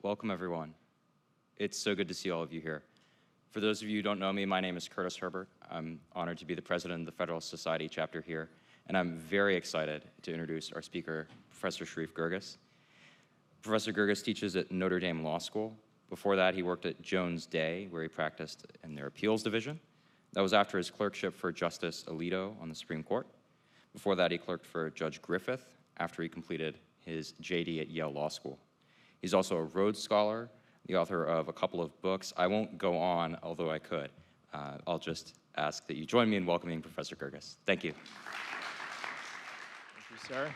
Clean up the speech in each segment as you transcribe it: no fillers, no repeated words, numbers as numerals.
Welcome, everyone. It's so good to see all of you here. For those of you who don't know me, my name is Curtis Herbert. I'm honored to be the president of the Federalist Society chapter here, and I'm very excited to introduce our speaker, Professor Sharif Girgis. Professor Girgis teaches at Notre Dame Law School. Before that, he worked at Jones Day, where he practiced in their appeals division. That was after his clerkship for Justice Alito on the Supreme Court. Before that, he clerked for Judge Griffith after he completed his JD at Yale Law School. He's also a Rhodes Scholar, the author of a couple of books. I won't go on, although I could. I'll just ask that you join me in welcoming Professor Girgis. Thank you. Thank you, sir.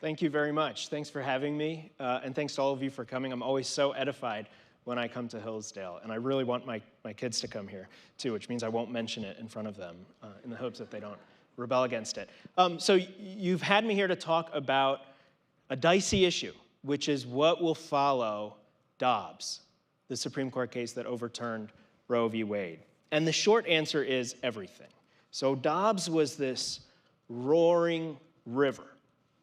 Thank you very much. Thanks for having me, and thanks to all of you for coming. I'm always so edified when I come to Hillsdale, and I really want my kids to come here, too, which means I won't mention it in front of them in the hopes that they don't rebel against it. So you've had me here to talk about a dicey issue, which is what will follow Dobbs, the Supreme Court case that overturned Roe v. Wade. And the short answer is everything. So Dobbs was this roaring river,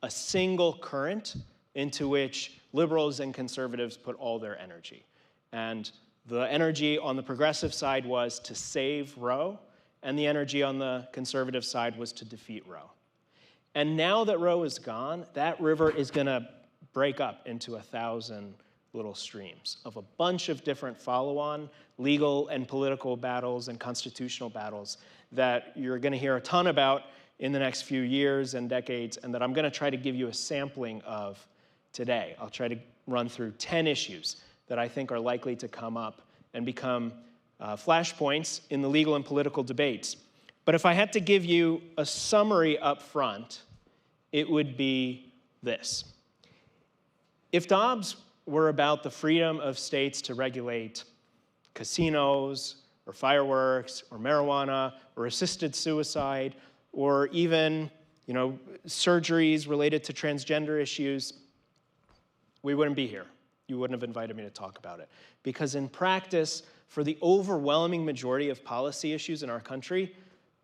a single current into which liberals and conservatives put all their energy. And the energy on the progressive side was to save Roe, and the energy on the conservative side was to defeat Roe. And now that Roe is gone, that river is going to break up into 1,000 little streams of a bunch of different follow-on legal and political battles and constitutional battles that you're going to hear a ton about in the next few years and decades, and that I'm going to try to give you a sampling of today. I'll try to run through 10 issues that I think are likely to come up and become flashpoints in the legal and political debates. But if I had to give you a summary up front, it would be this. If Dobbs were about the freedom of states to regulate casinos or fireworks or marijuana or assisted suicide or even, surgeries related to transgender issues, we wouldn't be here. You wouldn't have invited me to talk about it. Because in practice, for the overwhelming majority of policy issues in our country,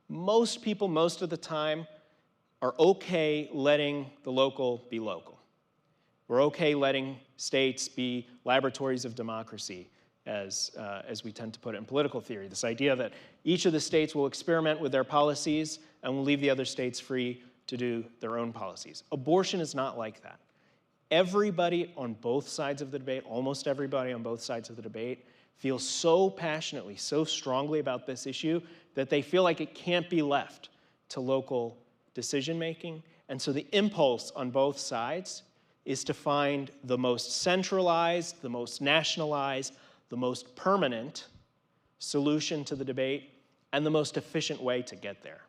most people, most of the time, are okay letting the local be local. We're okay letting states be laboratories of democracy, as we tend to put it in political theory. This idea that each of the states will experiment with their policies and will leave the other states free to do their own policies. Abortion is not like that. Everybody on both sides of the debate, almost everybody on both sides of the debate, feels so passionately, so strongly about this issue that they feel like it can't be left to local decision-making. And so the impulse on both sides is to find the most centralized, the most nationalized, the most permanent solution to the debate and the most efficient way to get there.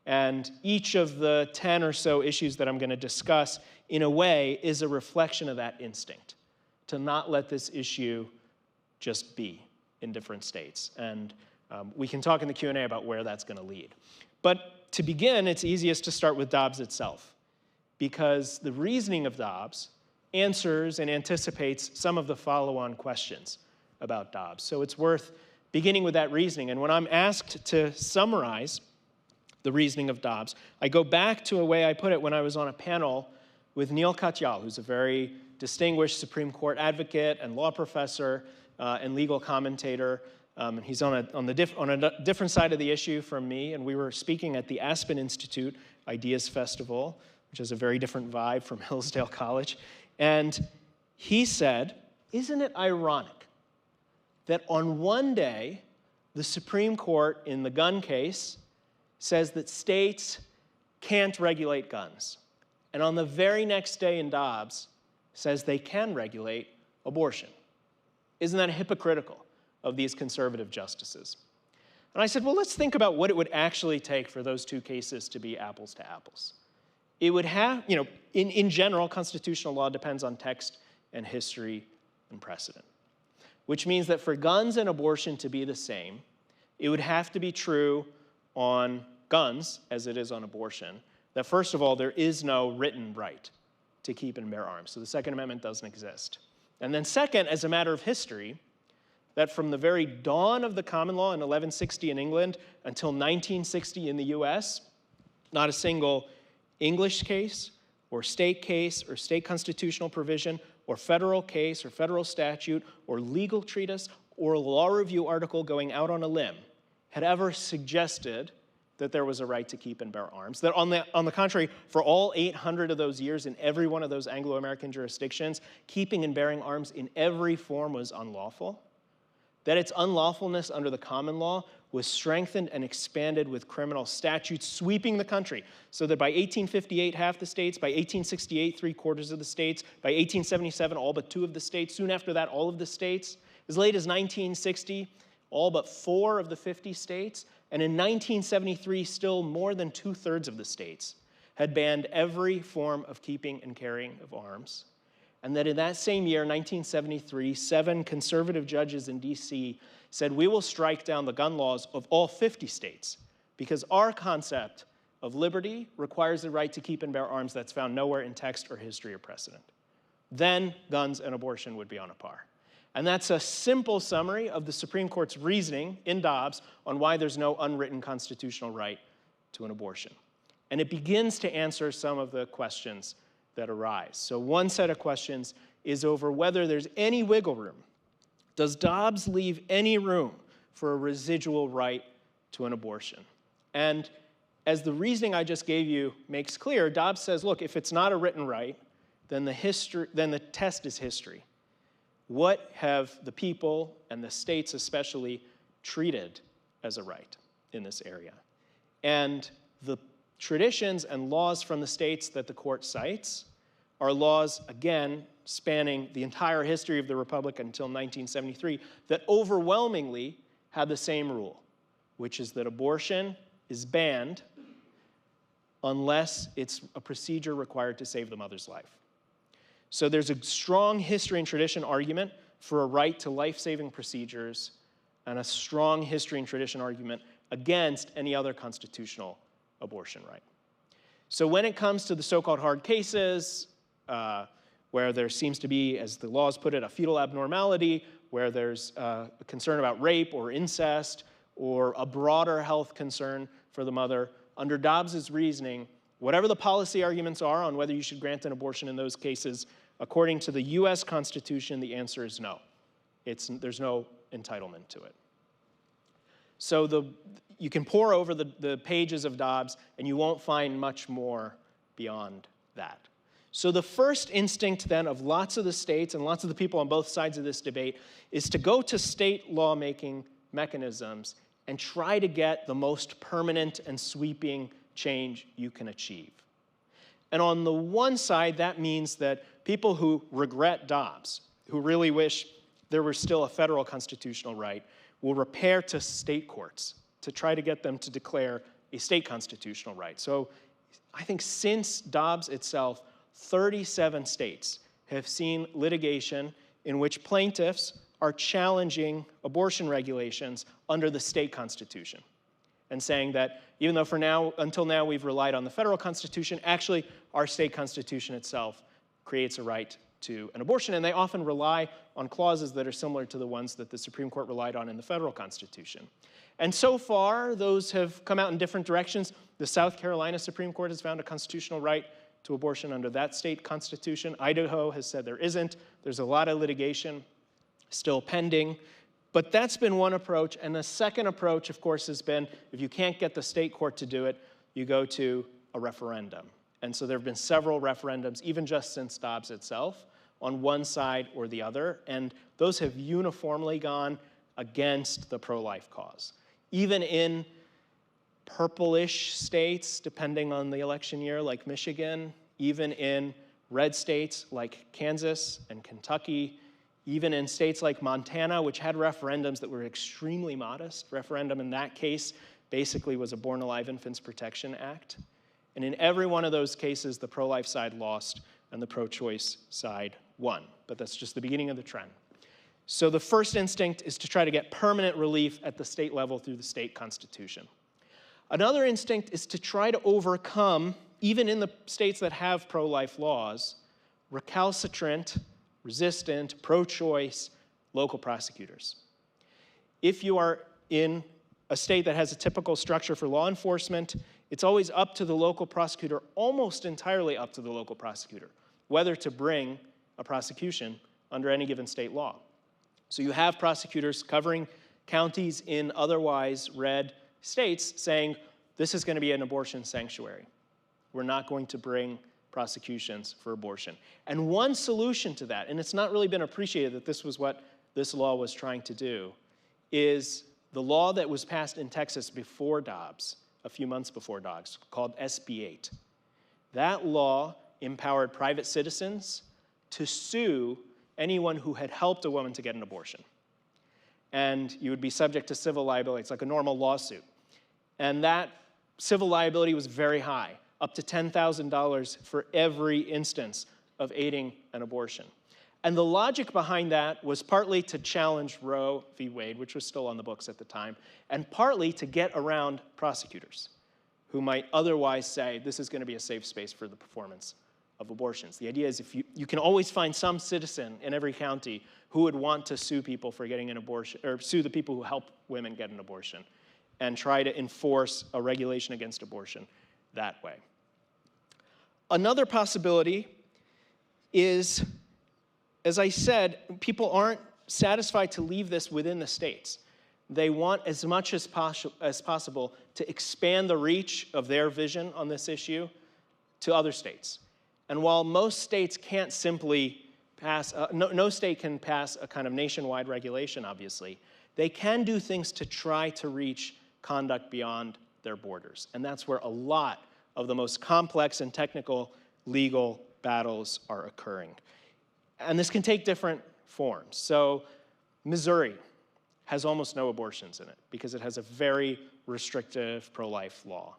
And each of the 10 or so issues that I'm going to discuss, in a way, is a reflection of that instinct, to not let this issue just be in different states. And we can talk in the Q&A about where that's going to lead. But to begin, it's easiest to start with Dobbs itself, because the reasoning of Dobbs answers and anticipates some of the follow-on questions about Dobbs. So it's worth beginning with that reasoning. And when I'm asked to summarize the reasoning of Dobbs, I go back to a way I put it when I was on a panel with Neil Katyal, who's a very distinguished Supreme Court advocate and law professor and legal commentator. He's on a different side of the issue from me, and we were speaking at the Aspen Institute Ideas Festival, which is a very different vibe from Hillsdale College. And he said, isn't it ironic that on one day, the Supreme Court in the gun case says that states can't regulate guns, and on the very next day in Dobbs says they can regulate abortion? Isn't that hypocritical of these conservative justices? And I said, well, let's think about what it would actually take for those two cases to be apples to apples. It would have, in general, constitutional law depends on text and history and precedent, which means that for guns and abortion to be the same, it would have to be true on guns, as it is on abortion, that first of all, there is no written right to keep and bear arms. So the Second Amendment doesn't exist. And then second, as a matter of history, that from the very dawn of the common law in 1160 in England until 1960 in the US, not a single English case or state case or state constitutional provision or federal case or federal statute or legal treatise or law review article going out on a limb had ever suggested that there was a right to keep and bear arms. That on the contrary, for all 800 of those years in every one of those Anglo-American jurisdictions, keeping and bearing arms in every form was unlawful. That its unlawfulness under the common law was strengthened and expanded with criminal statutes sweeping the country, so that by 1858, half the states, by 1868, 3/4 of the states, by 1877, all but 2 of the states, soon after that, all of the states, as late as 1960, all but 4 of the 50 states, and in 1973, still more than 2/3 of the states had banned every form of keeping and carrying of arms. And that in that same year, 1973, 7 conservative judges in DC said, we will strike down the gun laws of all 50 states because our concept of liberty requires the right to keep and bear arms that's found nowhere in text or history or precedent. Then guns and abortion would be on a par. And that's a simple summary of the Supreme Court's reasoning in Dobbs on why there's no unwritten constitutional right to an abortion. And it begins to answer some of the questions that arise. So one set of questions is over whether there's any wiggle room. Does Dobbs leave any room for a residual right to an abortion? And as the reasoning I just gave you makes clear, Dobbs says, look, if it's not a written right, then the test is history. What have the people and the states especially treated as a right in this area? And the traditions and laws from the states that the court cites are laws, again, spanning the entire history of the Republic until 1973, that overwhelmingly had the same rule, which is that abortion is banned unless it's a procedure required to save the mother's life. So there's a strong history and tradition argument for a right to life-saving procedures and a strong history and tradition argument against any other constitutional abortion right. So when it comes to the so-called hard cases, where there seems to be, as the laws put it, a fetal abnormality, where there's a concern about rape or incest or a broader health concern for the mother, under Dobbs's reasoning, whatever the policy arguments are on whether you should grant an abortion in those cases, according to the US Constitution, the answer is no. There's no entitlement to it. So you can pore over the pages of Dobbs, and you won't find much more beyond that. So the first instinct, then, of lots of the states and lots of the people on both sides of this debate is to go to state lawmaking mechanisms and try to get the most permanent and sweeping change you can achieve. And on the one side, that means that people who regret Dobbs, who really wish there were still a federal constitutional right, will repair to state courts to try to get them to declare a state constitutional right. So I think since Dobbs itself, 37 states have seen litigation in which plaintiffs are challenging abortion regulations under the state constitution and saying that even though until now we've relied on the federal constitution, actually our state constitution itself creates a right to an abortion, and they often rely on clauses that are similar to the ones that the Supreme Court relied on in the federal constitution. And so far, those have come out in different directions. The South Carolina Supreme Court has found a constitutional right to abortion under that state constitution. Idaho has said there isn't. There's a lot of litigation still pending. But that's been one approach. And the second approach, of course, has been if you can't get the state court to do it, you go to a referendum. And so there have been several referendums, even just since Dobbs itself, on one side or the other. And those have uniformly gone against the pro-life cause. Even in purplish states, depending on the election year, like Michigan, even in red states like Kansas and Kentucky, even in states like Montana, which had referendums that were extremely modest. Referendum in that case basically was a Born Alive Infants Protection Act. And in every one of those cases, the pro-life side lost and the pro-choice side won. But that's just the beginning of the trend. So the first instinct is to try to get permanent relief at the state level through the state constitution. Another instinct is to try to overcome, even in the states that have pro-life laws, recalcitrant, resistant, pro-choice local prosecutors. If you are in a state that has a typical structure for law enforcement, It's always up to the local prosecutor, almost entirely up to the local prosecutor, whether to bring a prosecution under any given state law. So you have prosecutors covering counties in otherwise red states saying, this is going to be an abortion sanctuary. We're not going to bring prosecutions for abortion. And one solution to that, and it's not really been appreciated that this was what this law was trying to do, is the law that was passed in Texas before Dobbs, a few months before Dobbs, called SB 8. That law empowered private citizens to sue anyone who had helped a woman to get an abortion. And you would be subject to civil liability. It's like a normal lawsuit. And that civil liability was very high, up to $10,000 for every instance of aiding an abortion. And the logic behind that was partly to challenge Roe v. Wade, which was still on the books at the time, and partly to get around prosecutors who might otherwise say this is going to be a safe space for the performance of abortions. The idea is if you can always find some citizen in every county who would want to sue people for getting an abortion, or sue the people who help women get an abortion, and try to enforce a regulation against abortion that way. Another possibility is, as I said, people aren't satisfied to leave this within the states. They want as much as possible to expand the reach of their vision on this issue to other states. And while most states can't simply pass, no state can pass a kind of nationwide regulation, obviously, they can do things to try to reach conduct beyond their borders. And that's where a lot of the most complex and technical legal battles are occurring. And this can take different forms. So Missouri has almost no abortions in it because it has a very restrictive pro-life law.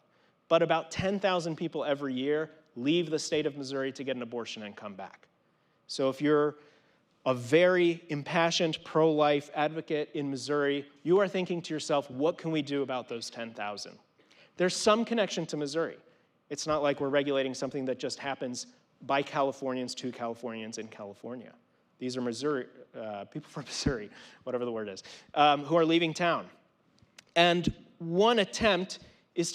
But about 10,000 people every year leave the state of Missouri to get an abortion and come back. So if you're a very impassioned pro-life advocate in Missouri, you are thinking to yourself, what can we do about those 10,000? There's some connection to Missouri. It's not like we're regulating something that just happens by Californians to Californians in California. These are Missouri, people from Missouri, whatever the word is, who are leaving town. And one attempt is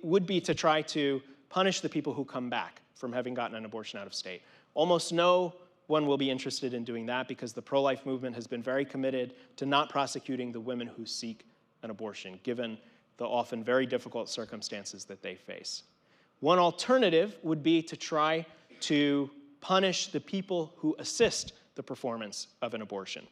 would be to try to punish the people who come back from having gotten an abortion out of state. Almost no one will be interested in doing that because the pro-life movement has been very committed to not prosecuting the women who seek an abortion, given the often very difficult circumstances that they face. One alternative would be to try to punish the people who assist the performance of an abortion.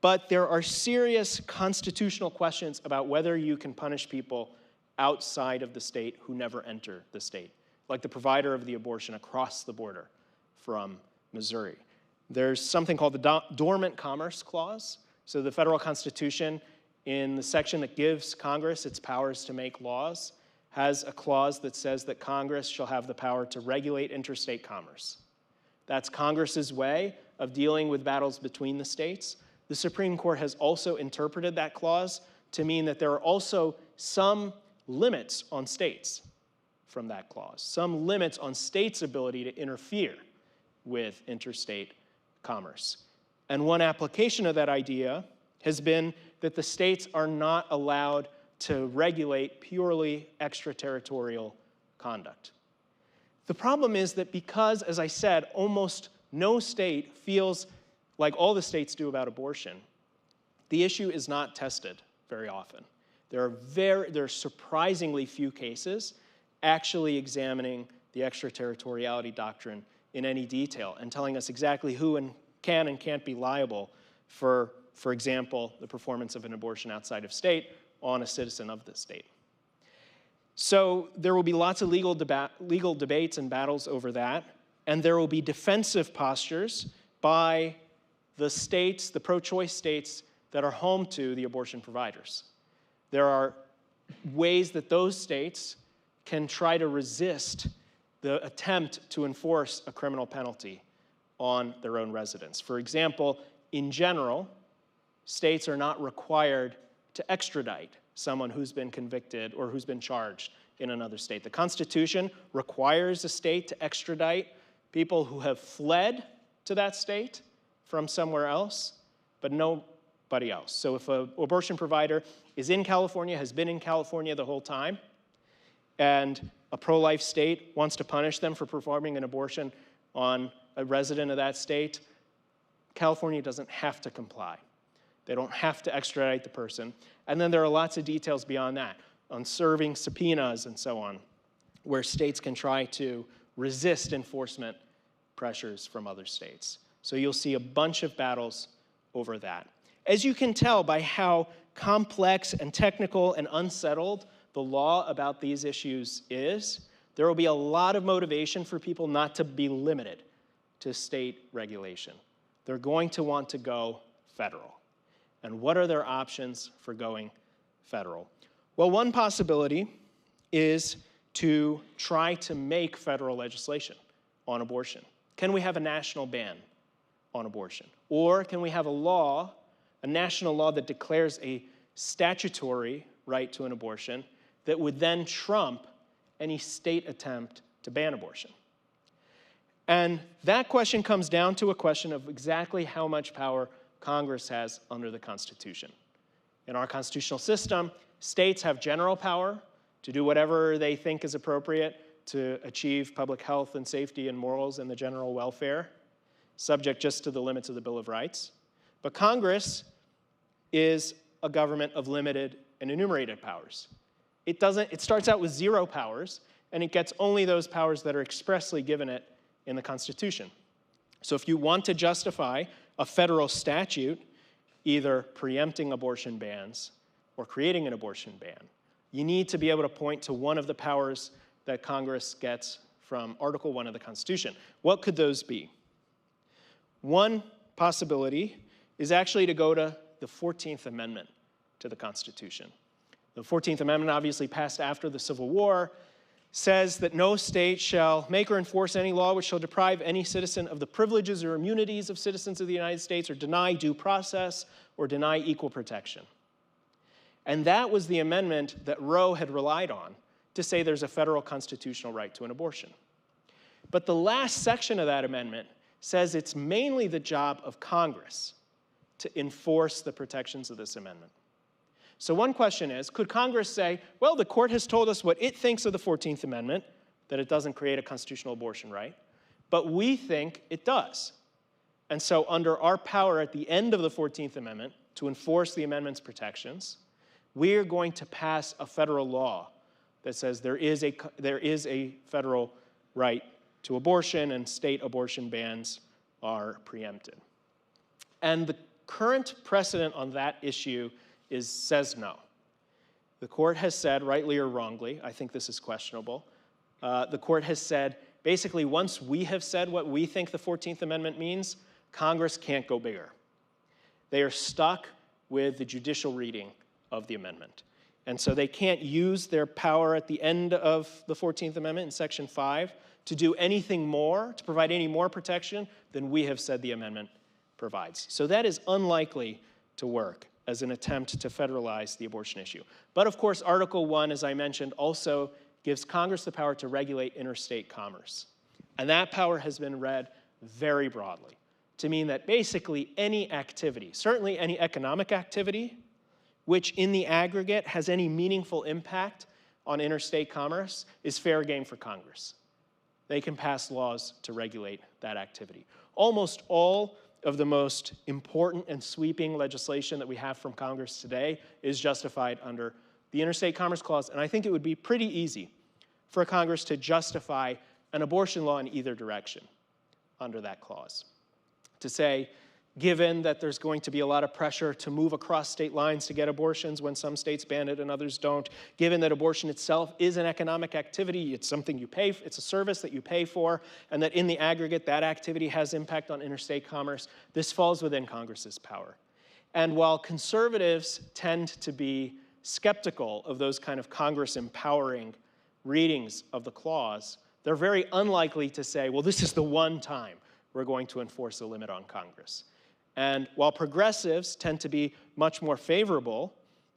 But there are serious constitutional questions about whether you can punish people outside of the state who never enter the state, like the provider of the abortion across the border from Missouri. There's something called the Dormant Commerce Clause. So the federal Constitution, in the section that gives Congress its powers to make laws, has a clause that says that Congress shall have the power to regulate interstate commerce. That's Congress's way of dealing with battles between the states. The Supreme Court has also interpreted that clause to mean that there are also some limits on states from that clause, some limits on states' ability to interfere with interstate commerce. And one application of that idea has been that the states are not allowed to regulate purely extraterritorial conduct. The problem is that because, as I said, almost no state feels like all the states do about abortion, the issue is not tested very often. There are surprisingly few cases actually examining the extraterritoriality doctrine in any detail and telling us exactly who can and can't be liable for example, the performance of an abortion outside of state on a citizen of the state. So there will be lots of legal debates and battles over that, and there will be defensive postures by the states, the pro-choice states that are home to the abortion providers. There are ways that those states can try to resist the attempt to enforce a criminal penalty on their own residents. For example, in general, states are not required to extradite someone who's been convicted or who's been charged in another state. The Constitution requires a state to extradite people who have fled to that state from somewhere else, but nobody else. So if an abortion provider is in California, has been in California the whole time, and a pro-life state wants to punish them for performing an abortion on a resident of that state, California doesn't have to comply. They don't have to extradite the person. And then there are lots of details beyond that on serving subpoenas and so on, where states can try to resist enforcement pressures from other states. So you'll see a bunch of battles over that. As you can tell by how complex and technical and unsettled the law about these issues is, there will be a lot of motivation for people not to be limited to state regulation. They're going to want to go federal. And what are their options for going federal? Well, one possibility is to try to make federal legislation on abortion. Can we have a national ban on abortion? Or can we have a law, a national law that declares a statutory right to an abortion that would then trump any state attempt to ban abortion? And that question comes down to a question of exactly how much power Congress has under the Constitution. In our constitutional system, states have general power to do whatever they think is appropriate to achieve public health and safety and morals and the general welfare, subject just to the limits of the Bill of Rights. But Congress is a government of limited and enumerated powers. It starts out with 0 powers, and it gets only those powers that are expressly given it in the Constitution. So if you want to justify a federal statute either preempting abortion bans or creating an abortion ban, you need to be able to point to one of the powers that Congress gets from Article 1 of the Constitution. What could those be? One possibility is actually to go to the 14th Amendment to the Constitution. The 14th Amendment, obviously passed after the Civil War, says that no state shall make or enforce any law which shall deprive any citizen of the privileges or immunities of citizens of the United States or deny due process or deny equal protection. And that was the amendment that Roe had relied on to say there's a federal constitutional right to an abortion. But the last section of that amendment says it's mainly the job of Congress to enforce the protections of this amendment. So one question is, could Congress say, well, the court has told us what it thinks of the 14th Amendment, that it doesn't create a constitutional abortion right, but we think it does. And so under our power at the end of the 14th Amendment to enforce the amendment's protections, we're going to pass a federal law that says there is a federal right to abortion and state abortion bans are preempted. And the current precedent on that issue says no. The court has said, rightly or wrongly, I think this is questionable, the court has said, basically, once we have said what we think the 14th Amendment means, Congress can't go bigger. They are stuck with the judicial reading of the amendment. And so they can't use their power at the end of the 14th Amendment in Section 5 to do anything more, to provide any more protection than we have said the amendment provides. So that is unlikely to work as an attempt to federalize the abortion issue. But of course, Article 1, as I mentioned, also gives Congress the power to regulate interstate commerce. And that power has been read very broadly to mean that basically any activity, certainly any economic activity, which in the aggregate has any meaningful impact on interstate commerce, is fair game for Congress. They can pass laws to regulate that activity. Almost all of the most important and sweeping legislation that we have from Congress today is justified under the Interstate Commerce Clause, and I think it would be pretty easy for Congress to justify an abortion law in either direction under that clause. To say, given that there's going to be a lot of pressure to move across state lines to get abortions when some states ban it and others don't, given that abortion itself is an economic activity, it's something you pay, it's a service that you pay for, and that in the aggregate that activity has impact on interstate commerce, this falls within Congress's power. And while conservatives tend to be skeptical of those kind of Congress empowering readings of the clause, they're very unlikely to say, well, this is the one time we're going to enforce a limit on Congress. And while progressives tend to be much more favorable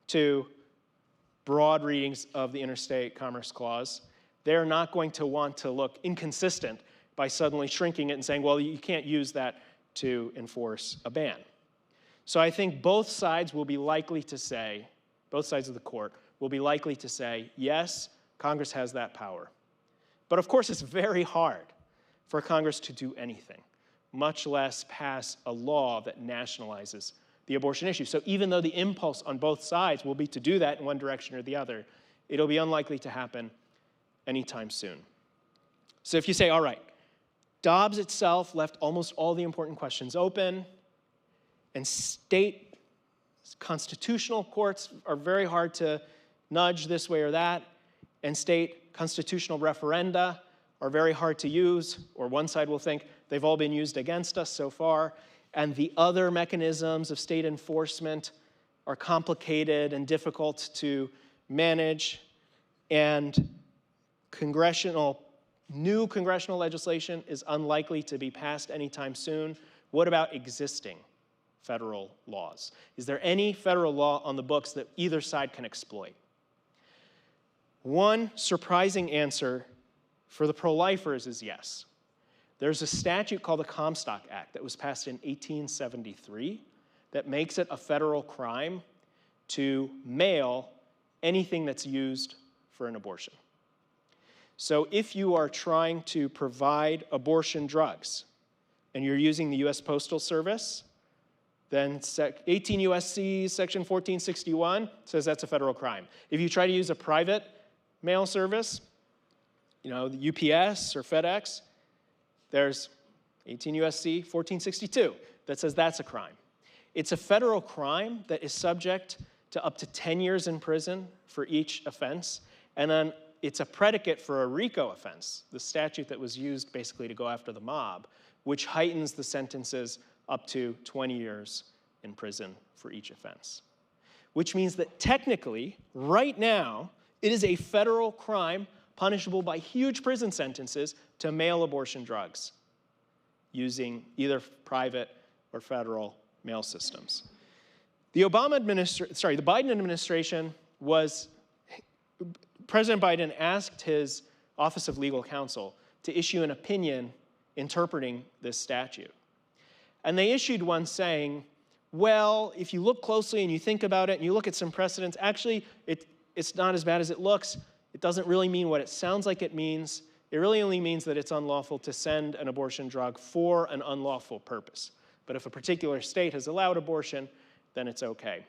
to broad readings of the Interstate Commerce Clause, they're not going to want to look inconsistent by suddenly shrinking it and saying, well, you can't use that to enforce a ban. So I think both sides will be likely to say, both sides of the court will be likely to say, yes, Congress has that power. But of course, it's very hard for Congress to do anything, much less pass a law that nationalizes the abortion issue. So even though the impulse on both sides will be to do that in one direction or the other, it'll be unlikely to happen anytime soon. So if you say, all right, Dobbs itself left almost all the important questions open, and state constitutional courts are very hard to nudge this way or that, and state constitutional referenda are very hard to use, or one side will think they've all been used against us so far, and the other mechanisms of state enforcement are complicated and difficult to manage, and new congressional legislation is unlikely to be passed anytime soon. What about existing federal laws? Is there any federal law on the books that either side can exploit? One surprising answer for the pro-lifers is yes. There's a statute called the Comstock Act that was passed in 1873 that makes it a federal crime to mail anything that's used for an abortion. So if you are trying to provide abortion drugs and you're using the US Postal Service, then 18 U.S.C. section 1461 says that's a federal crime. If you try to use a private mail service, the UPS or FedEx, there's 18 U.S.C. 1462 that says that's a crime. It's a federal crime that is subject to up to 10 years in prison for each offense, and then it's a predicate for a RICO offense, the statute that was used basically to go after the mob, which heightens the sentences up to 20 years in prison for each offense. Which means that technically, right now, it is a federal crime punishable by huge prison sentences to mail abortion drugs using either private or federal mail systems. The Biden administration President Biden asked his Office of Legal Counsel to issue an opinion interpreting this statute. And they issued one saying, well, if you look closely and you think about it and you look at some precedents, actually, it's not as bad as it looks. It doesn't really mean what it sounds like it means. It really only means that it's unlawful to send an abortion drug for an unlawful purpose. But if a particular state has allowed abortion, then it's okay.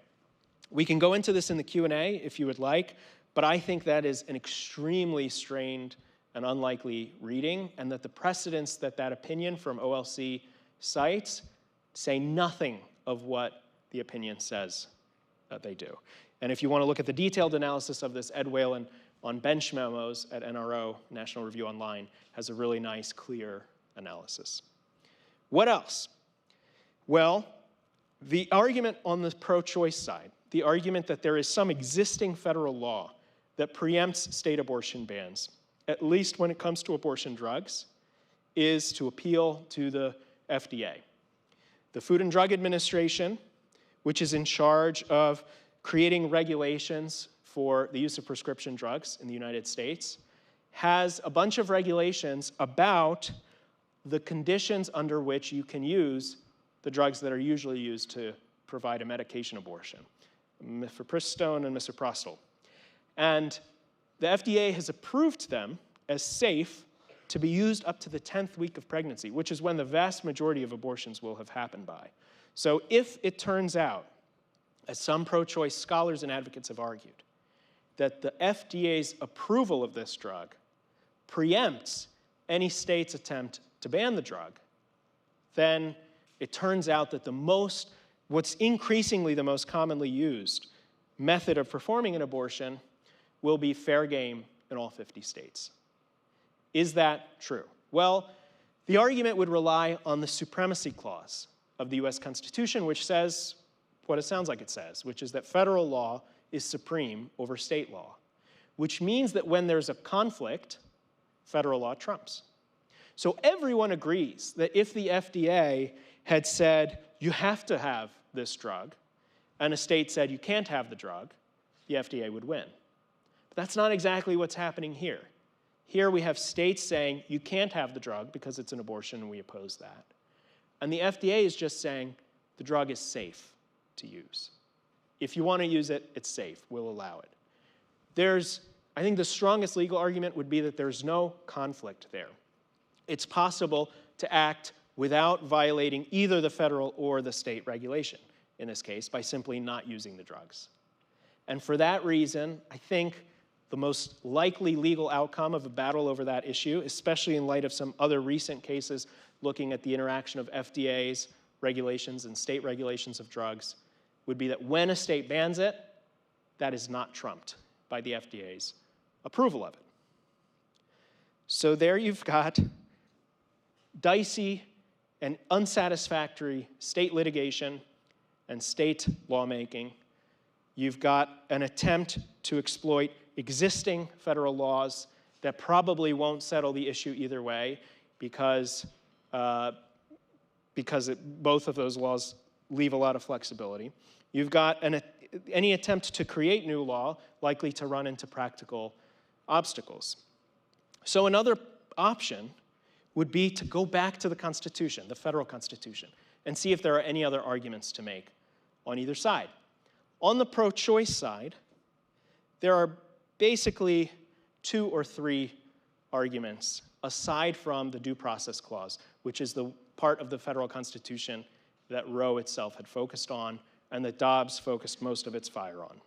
We can go into this in the Q&A if you would like, but I think that is an extremely strained and unlikely reading, and that the precedents that opinion from OLC cites say nothing of what the opinion says that they do. And if you want to look at the detailed analysis of this, Ed Whalen on bench memos at NRO, National Review Online, has a really nice, clear analysis. What else? Well, the argument on the pro-choice side, the argument that there is some existing federal law that preempts state abortion bans, at least when it comes to abortion drugs, is to appeal to the FDA. The Food and Drug Administration, which is in charge of creating regulations for the use of prescription drugs in the United States, has a bunch of regulations about the conditions under which you can use the drugs that are usually used to provide a medication abortion, mifepristone and misoprostol. And the FDA has approved them as safe to be used up to the 10th week of pregnancy, which is when the vast majority of abortions will have happened by. So if it turns out, as some pro-choice scholars and advocates have argued, that the FDA's approval of this drug preempts any state's attempt to ban the drug, then it turns out that what's increasingly the most commonly used method of performing an abortion will be fair game in all 50 states. Is that true? Well, the argument would rely on the supremacy clause of the US Constitution, which says what it sounds like it says, which is that federal law is supreme over state law, which means that when there's a conflict, federal law trumps. So everyone agrees that if the FDA had said, you have to have this drug, and a state said you can't have the drug, the FDA would win. But that's not exactly what's happening here. Here we have states saying you can't have the drug because it's an abortion and we oppose that. And the FDA is just saying the drug is safe to use. If you want to use it, it's safe. We'll allow it. There's I think the strongest legal argument would be that there's no conflict there. It's possible to act without violating either the federal or the state regulation, in this case, by simply not using the drugs. And for that reason, I think the most likely legal outcome of a battle over that issue, especially in light of some other recent cases looking at the interaction of FDA's regulations and state regulations of drugs, would be that when a state bans it, that is not trumped by the FDA's approval of it. So there you've got dicey and unsatisfactory state litigation and state lawmaking. You've got an attempt to exploit existing federal laws that probably won't settle the issue either way because both of those laws leave a lot of flexibility. You've got any attempt to create new law likely to run into practical obstacles. So another option would be to go back to the Constitution, the federal Constitution, and see if there are any other arguments to make on either side. On the pro-choice side, there are basically 2 or 3 arguments aside from the Due Process Clause, which is the part of the federal Constitution that Roe itself had focused on and that Dobbs focused most of its fire on.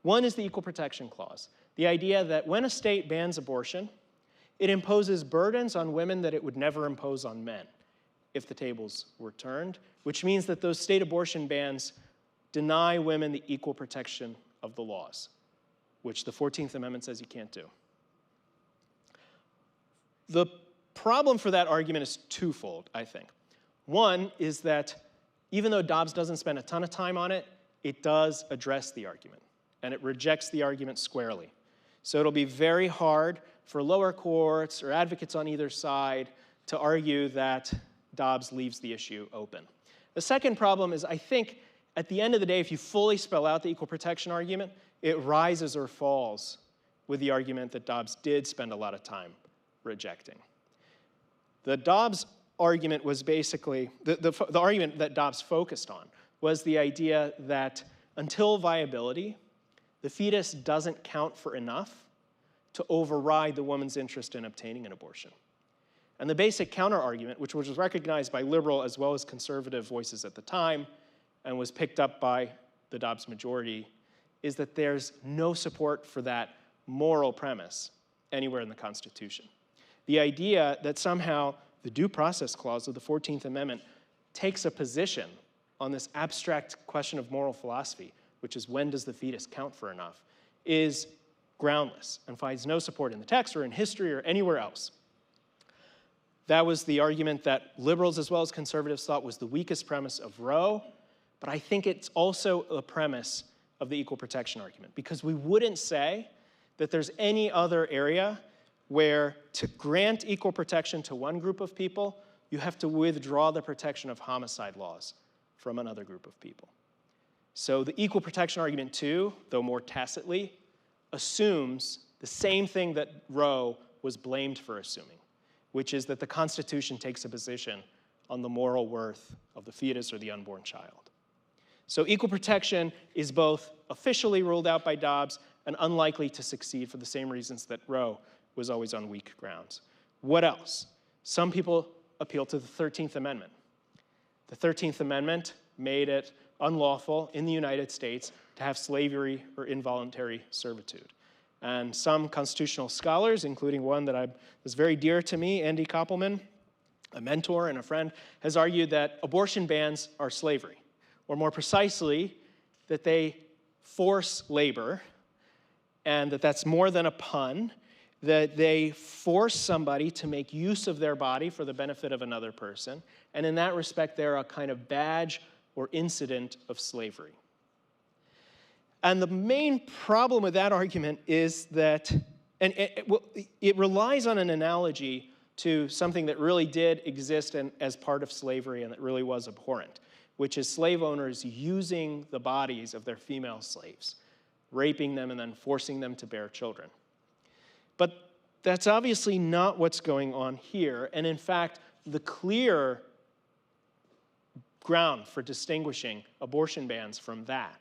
One is the Equal Protection Clause, the idea that when a state bans abortion, it imposes burdens on women that it would never impose on men if the tables were turned, which means that those state abortion bans deny women the equal protection of the laws, which the 14th Amendment says you can't do. The problem for that argument is twofold, I think. One is that even though Dobbs doesn't spend a ton of time on it, it does address the argument, and it rejects the argument squarely. So it'll be very hard for lower courts or advocates on either side to argue that Dobbs leaves the issue open. The second problem is, I think, at the end of the day, if you fully spell out the equal protection argument, it rises or falls with the argument that Dobbs did spend a lot of time rejecting. The Dobbs argument was basically, the argument that Dobbs focused on was the idea that until viability, the fetus doesn't count for enough to override the woman's interest in obtaining an abortion. And the basic counter-argument, which was recognized by liberal as well as conservative voices at the time and was picked up by the Dobbs majority, is that there's no support for that moral premise anywhere in the Constitution. The idea that somehow the Due Process Clause of the 14th Amendment takes a position on this abstract question of moral philosophy, which is when does the fetus count for enough, is groundless and finds no support in the text or in history or anywhere else. That was the argument that liberals as well as conservatives thought was the weakest premise of Roe, but I think it's also a premise of the equal protection argument, because we wouldn't say that there's any other area where to grant equal protection to one group of people, you have to withdraw the protection of homicide laws from another group of people. So the equal protection argument too, though more tacitly, assumes the same thing that Roe was blamed for assuming, which is that the Constitution takes a position on the moral worth of the fetus or the unborn child. So equal protection is both officially ruled out by Dobbs and unlikely to succeed for the same reasons that Roe was always on weak grounds. What else? Some people appeal to the 13th Amendment. The 13th Amendment made it unlawful in the United States to have slavery or involuntary servitude. And some constitutional scholars, including one that was very dear to me, Andy Koppelman, a mentor and a friend, has argued that abortion bans are slavery, or more precisely, that they force labor, and that that's more than a pun, that they force somebody to make use of their body for the benefit of another person, and in that respect, they're a kind of badge or incident of slavery. And the main problem with that argument is that, and it relies on an analogy to something that really did exist as part of slavery and that really was abhorrent, which is slave owners using the bodies of their female slaves, raping them and then forcing them to bear children. But that's obviously not what's going on here. And in fact, the clear ground for distinguishing abortion bans from that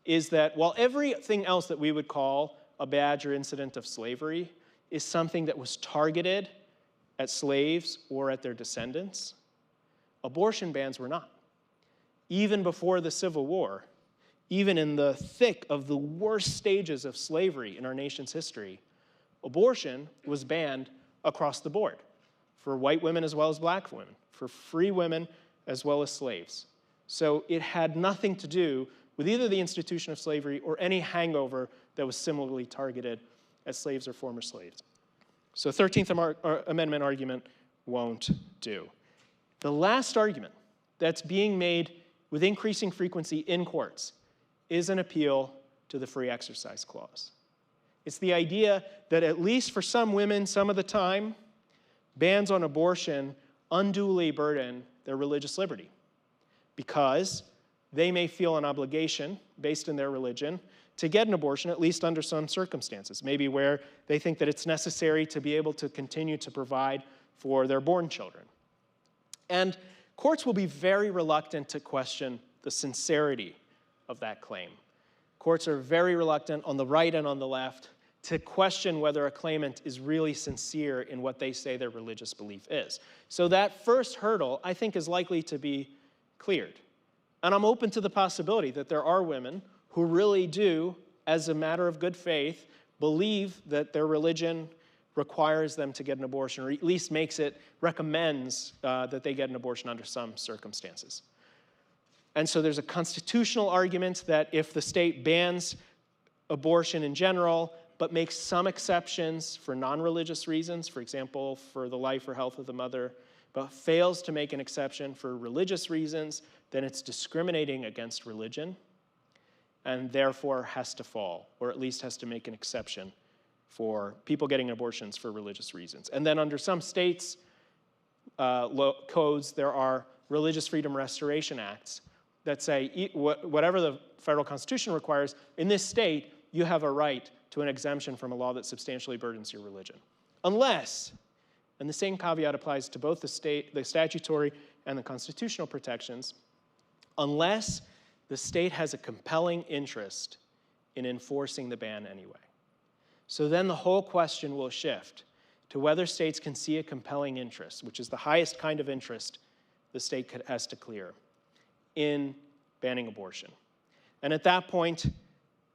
is that while everything else that we would call a badge or incident of slavery is something that was targeted at slaves or at their descendants. Abortion bans were not. Even before the Civil War, even in the thick of the worst stages of slavery in our nation's history, abortion was banned across the board for white women as well as black women, for free women as well as slaves. So it had nothing to do with either the institution of slavery or any hangover that was similarly targeted at slaves or former slaves. So 13th Amendment argument won't do. The last argument that's being made with increasing frequency in courts is an appeal to the Free Exercise Clause. It's the idea that at least for some women, some of the time, bans on abortion unduly burden their religious liberty because they may feel an obligation based in their religion to get an abortion, at least under some circumstances, maybe where they think that it's necessary to be able to continue to provide for their born children. And courts will be very reluctant to question the sincerity of that claim. Courts are very reluctant on the right and on the left to question whether a claimant is really sincere in what they say their religious belief is. So that first hurdle, I think, is likely to be cleared. And I'm open to the possibility that there are women who really do, as a matter of good faith, believe that their religion requires them to get an abortion, or at least recommends that they get an abortion under some circumstances. And so there's a constitutional argument that if the state bans abortion in general, but makes some exceptions for non-religious reasons, for example, for the life or health of the mother, but fails to make an exception for religious reasons, then it's discriminating against religion and therefore has to fall, or at least has to make an exception for people getting abortions for religious reasons. And then under some states' codes, there are religious freedom restoration acts that say whatever the federal constitution requires, in this state, you have a right to an exemption from a law that substantially burdens your religion. Unless, and the same caveat applies to both the statutory and the constitutional protections, unless the state has a compelling interest in enforcing the ban anyway. So then the whole question will shift to whether states can see a compelling interest, which is the highest kind of interest the state has to clear, in banning abortion. And at that point,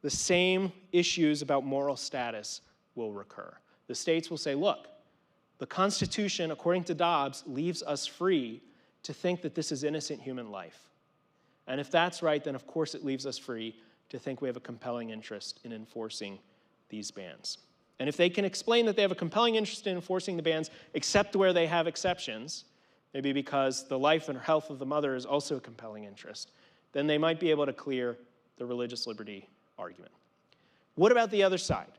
the same issues about moral status will recur. The states will say, look, the Constitution, according to Dobbs, leaves us free to think that this is innocent human life. And if that's right, then of course it leaves us free to think we have a compelling interest in enforcing these bans. And if they can explain that they have a compelling interest in enforcing the bans, except where they have exceptions, maybe because the life and health of the mother is also a compelling interest, then they might be able to clear the religious liberty argument. What about the other side?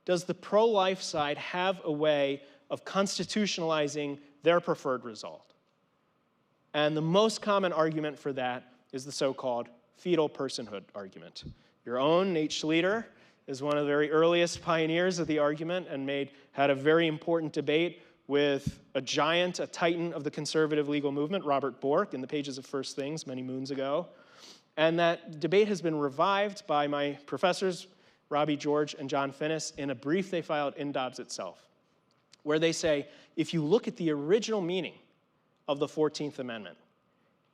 Does the pro-life side have a way of constitutionalizing their preferred result? And the most common argument for that is the so-called fetal personhood argument. Your own Nate Schlueter is one of the very earliest pioneers of the argument and had a very important debate with a giant, a titan of the conservative legal movement, Robert Bork, in the pages of First Things many moons ago. And that debate has been revived by my professors, Robbie George and John Finnis, in a brief they filed in Dobbs itself, where they say, if you look at the original meaning of the 14th Amendment,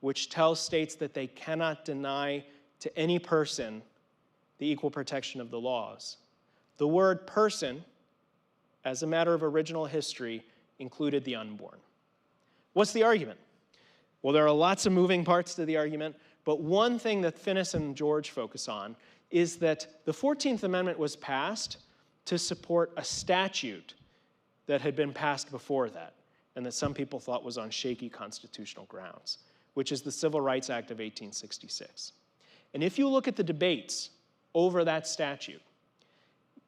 which tells states that they cannot deny to any person the equal protection of the laws, the word person, as a matter of original history, included the unborn. What's the argument? Well, there are lots of moving parts to the argument, but one thing that Finnis and George focus on is that the 14th Amendment was passed to support a statute that had been passed before that, and that some people thought was on shaky constitutional grounds, which is the Civil Rights Act of 1866. And if you look at the debates over that statute,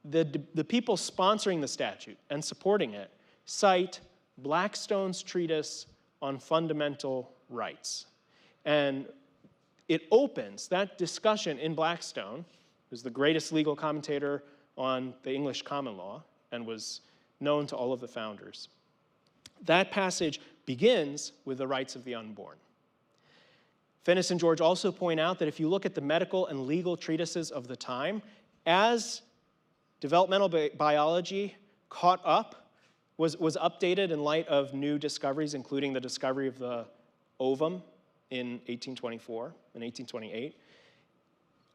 the people sponsoring the statute and supporting it cite Blackstone's treatise on fundamental rights. And it opens that discussion in Blackstone, who's the greatest legal commentator on the English common law and was known to all of the founders. That passage begins with the rights of the unborn. Finnis and George also point out that if you look at the medical and legal treatises of the time, as developmental biology caught up, was updated in light of new discoveries, including the discovery of the ovum in 1824 and 1828.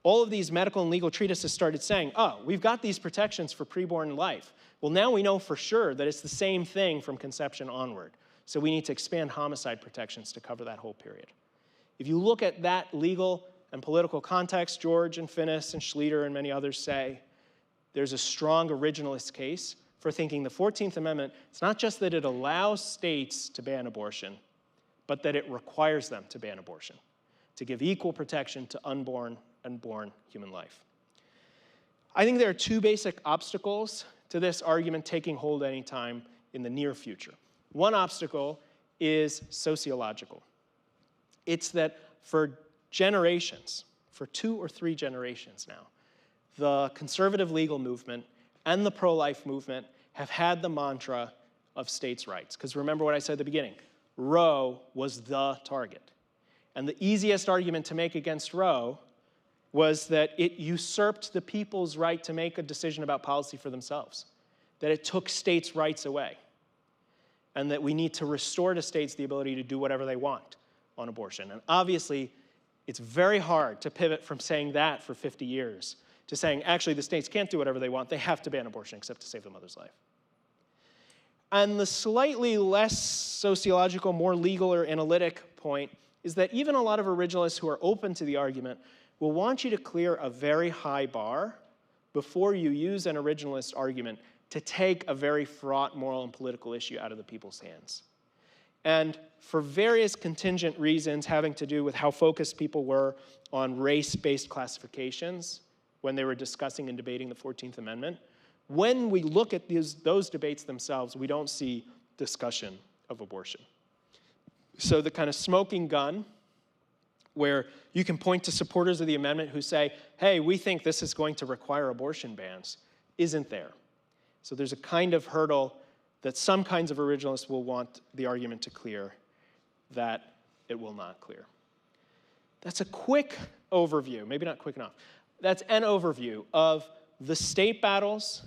All of these medical and legal treatises started saying, oh, we've got these protections for preborn life. Well, now we know for sure that it's the same thing from conception onward. So we need to expand homicide protections to cover that whole period. If you look at that legal and political context, George and Finnis and Schlueter and many others say, there's a strong originalist case for thinking the 14th Amendment, it's not just that it allows states to ban abortion, but that it requires them to ban abortion, to give equal protection to unborn and born human life. I think there are two basic obstacles to this argument taking hold any time in the near future. One obstacle is sociological. It's that for generations, for 2 or 3 generations now, the conservative legal movement and the pro-life movement have had the mantra of states' rights. Because remember what I said at the beginning, Roe was the target. And the easiest argument to make against Roe was that it usurped the people's right to make a decision about policy for themselves, that it took states' rights away, and that we need to restore to states the ability to do whatever they want on abortion. And obviously, it's very hard to pivot from saying that for 50 years to saying, actually, the states can't do whatever they want. They have to ban abortion except to save the mother's life. And the slightly less sociological, more legal or analytic point is that even a lot of originalists who are open to the argument will want you to clear a very high bar before you use an originalist argument to take a very fraught moral and political issue out of the people's hands. And for various contingent reasons having to do with how focused people were on race-based classifications when they were discussing and debating the 14th Amendment, when we look at those debates themselves, we don't see discussion of abortion. So the kind of smoking gun where you can point to supporters of the amendment who say, hey, we think this is going to require abortion bans, isn't there. So there's a kind of hurdle that some kinds of originalists will want the argument to clear that it will not clear. That's a quick overview, maybe not quick enough. That's an overview of the state battles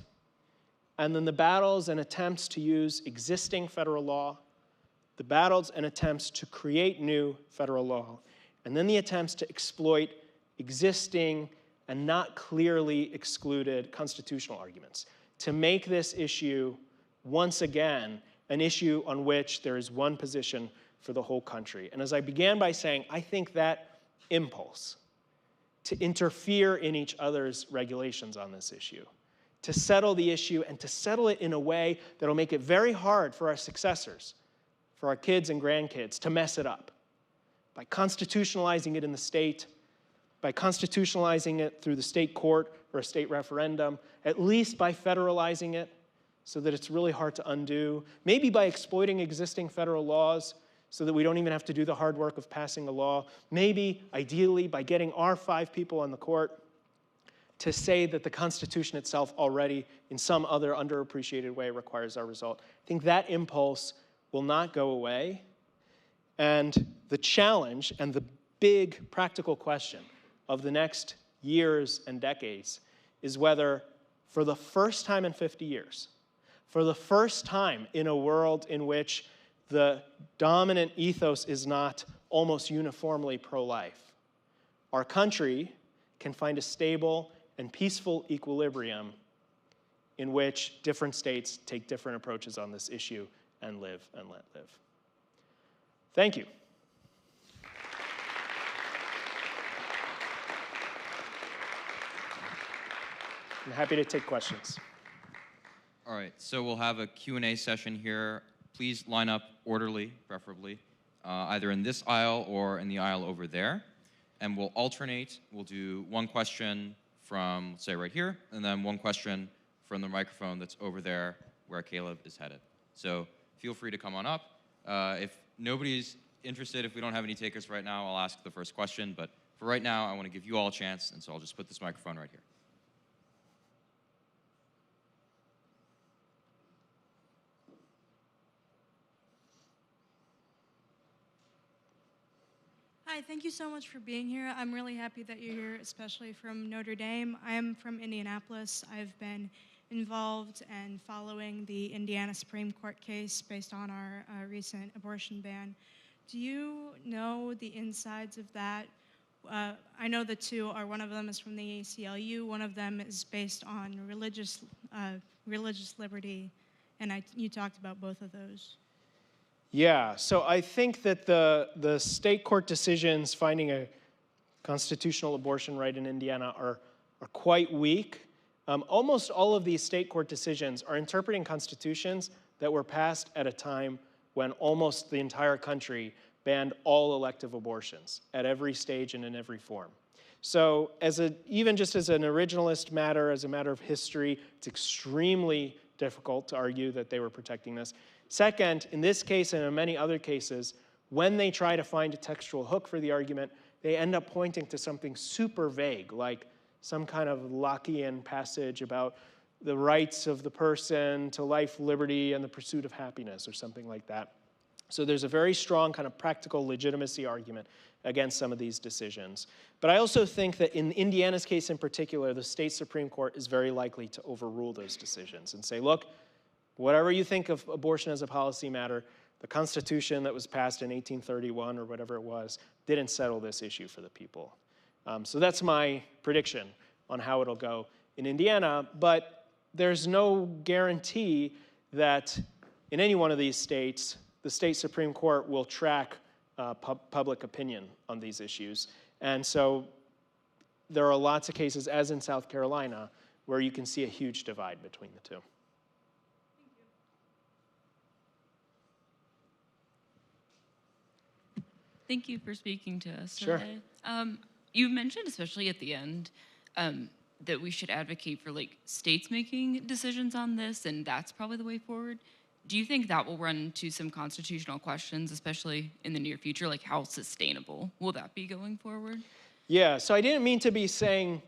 and then the battles and attempts to use existing federal law, the battles and attempts to create new federal law, and then the attempts to exploit existing and not clearly excluded constitutional arguments to make this issue, once again, an issue on which there is one position for the whole country. And as I began by saying, I think that impulse to interfere in each other's regulations on this issue, to settle the issue and to settle it in a way that will make it very hard for our successors, for our kids and grandkids, to mess it up. By constitutionalizing it in the state, by constitutionalizing it through the state court or a state referendum, at least by federalizing it so that it's really hard to undo, maybe by exploiting existing federal laws so that we don't even have to do the hard work of passing a law, maybe, ideally, by getting our 5 people on the court to say that the Constitution itself already, in some other underappreciated way, requires our result. I think that impulse will not go away. And the challenge and the big practical question of the next years and decades is whether, for the first time in 50 years, for the first time in a world in which the dominant ethos is not almost uniformly pro-life, our country can find a stable and peaceful equilibrium in which different states take different approaches on this issue and live and let live. Thank you. I'm happy to take questions. All right, so we'll have a Q&A session here. Please line up orderly, preferably, either in this aisle or in the aisle over there. And we'll alternate. We'll do one question from, let's say, right here, and then one question from the microphone that's over there where Caleb is headed. So feel free to come on up. If nobody's interested, if we don't have any takers right now, I'll ask the first question. But for right now, I want to give you all a chance, and so I'll just put this microphone right here. Hi, thank you so much for being here. I'm really happy that you're here, especially from Notre Dame. I am from Indianapolis. I've been involved and following the Indiana Supreme Court case based on our recent abortion ban. Do you know the insides of that? I know the two are, one of them is from the ACLU, one of them is based on religious liberty, and you talked about both of those. Yeah, so I think that the state court decisions finding a constitutional abortion right in Indiana are quite weak. Almost all of these state court decisions are interpreting constitutions that were passed at a time when almost the entire country banned all elective abortions at every stage and in every form. So even just as an originalist matter, as a matter of history, it's extremely difficult to argue that they were protecting this. Second, in this case and in many other cases, when they try to find a textual hook for the argument, they end up pointing to something super vague, like some kind of Lockean passage about the rights of the person to life, liberty, and the pursuit of happiness, or something like that. So there's a very strong kind of practical legitimacy argument against some of these decisions. But I also think that in Indiana's case in particular, the state Supreme Court is very likely to overrule those decisions and say, look, whatever you think of abortion as a policy matter, the Constitution that was passed in 1831 or whatever it was didn't settle this issue for the people. So that's my prediction on how it'll go in Indiana, but there's no guarantee that in any one of these states, the state Supreme Court will track public opinion on these issues. And so there are lots of cases, as in South Carolina, where you can see a huge divide between the two. Thank you for speaking to us Sure. today. You mentioned, especially at the end, that we should advocate for states making decisions on this, and that's probably the way forward. Do you think that will run into some constitutional questions, especially in the near future? Like, how sustainable will that be going forward? Yeah, so I didn't mean to be saying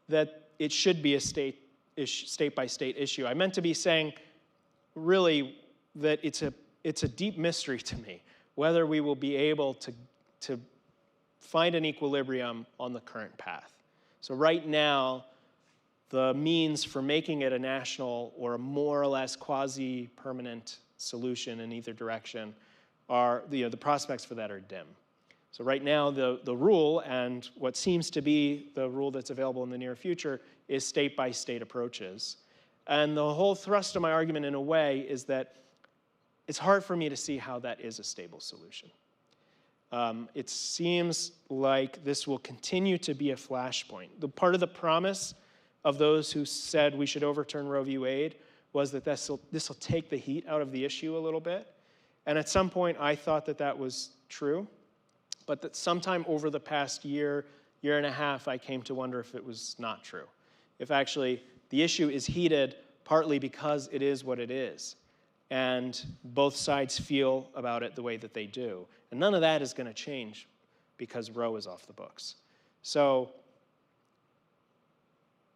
that it should be a state-by-state issue. I meant to be saying, really, that it's a deep mystery to me whether we will be able to find an equilibrium on the current path. So right now, the means for making it a national or a more or less quasi-permanent solution in either direction are, the prospects for that are dim. So right now, the rule, and what seems to be the rule that's available in the near future, is state-by-state approaches. And the whole thrust of my argument, in a way, is that it's hard for me to see how that is a stable solution. It seems like this will continue to be a flashpoint. The part of the promise of those who said we should overturn Roe v. Wade was that this will take the heat out of the issue a little bit. And at some point, I thought that that was true. But that sometime over the past year and a half, I came to wonder if it was not true. If actually the issue is heated partly because it is what it is, and both sides feel about it the way that they do. And none of that is going to change because Roe is off the books. So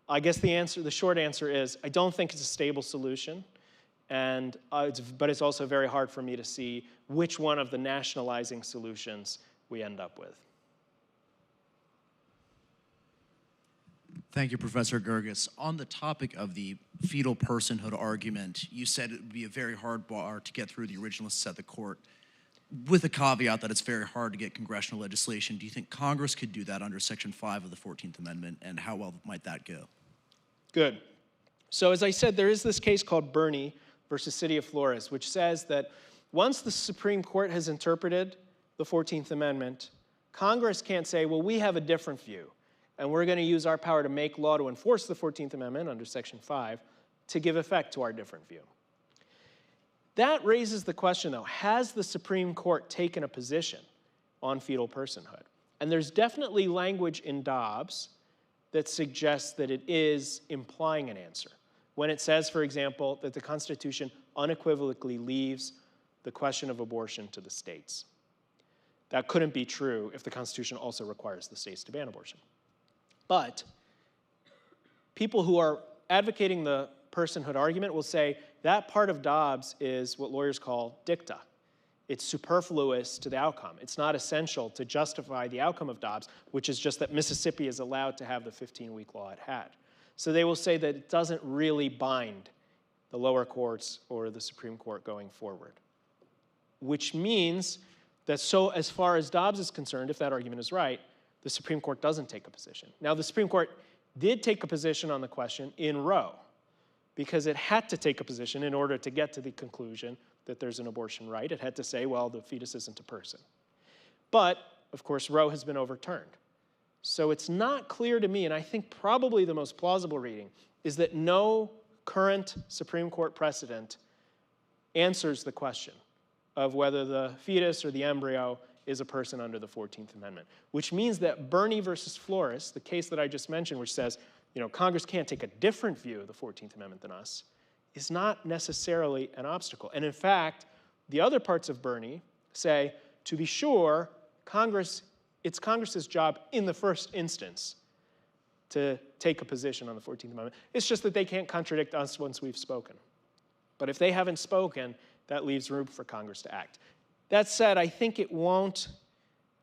I guess the short answer is I don't think it's a stable solution, but it's also very hard for me to see which one of the nationalizing solutions we end up with. Thank you, Professor Gerges. On the topic of the fetal personhood argument, you said it would be a very hard bar to get through the originalists at the court, with a caveat that it's very hard to get congressional legislation. Do you think Congress could do that under Section 5 of the 14th Amendment, and how well might that go? Good. So as I said, there is this case called Burney versus City of Flores, which says that once the Supreme Court has interpreted the 14th Amendment, Congress can't say, well, we have a different view, and we're going to use our power to make law to enforce the 14th Amendment under Section 5 to give effect to our different view. That raises the question, though, has the Supreme Court taken a position on fetal personhood? And there's definitely language in Dobbs that suggests that it is implying an answer. When it says, for example, that the Constitution unequivocally leaves the question of abortion to the states. That couldn't be true if the Constitution also requires the states to ban abortion. But people who are advocating the personhood argument will say that part of Dobbs is what lawyers call dicta. It's superfluous to the outcome. It's not essential to justify the outcome of Dobbs, which is just that Mississippi is allowed to have the 15-week law it had. So they will say that it doesn't really bind the lower courts or the Supreme Court going forward, which means that so as far as Dobbs is concerned, if that argument is right, the Supreme Court doesn't take a position. Now, the Supreme Court did take a position on the question in Roe because it had to take a position in order to get to the conclusion that there's an abortion right. It had to say, well, the fetus isn't a person. But, of course, Roe has been overturned. So it's not clear to me, and I think probably the most plausible reading is that no current Supreme Court precedent answers the question of whether the fetus or the embryo is a person under the 14th Amendment, which means that Bernie versus Flores, the case that I just mentioned, which says, Congress can't take a different view of the 14th Amendment than us, is not necessarily an obstacle. And in fact, the other parts of Bernie say, to be sure, it's Congress's job in the first instance to take a position on the 14th Amendment. It's just that they can't contradict us once we've spoken. But if they haven't spoken, that leaves room for Congress to act. That said, I think it won't,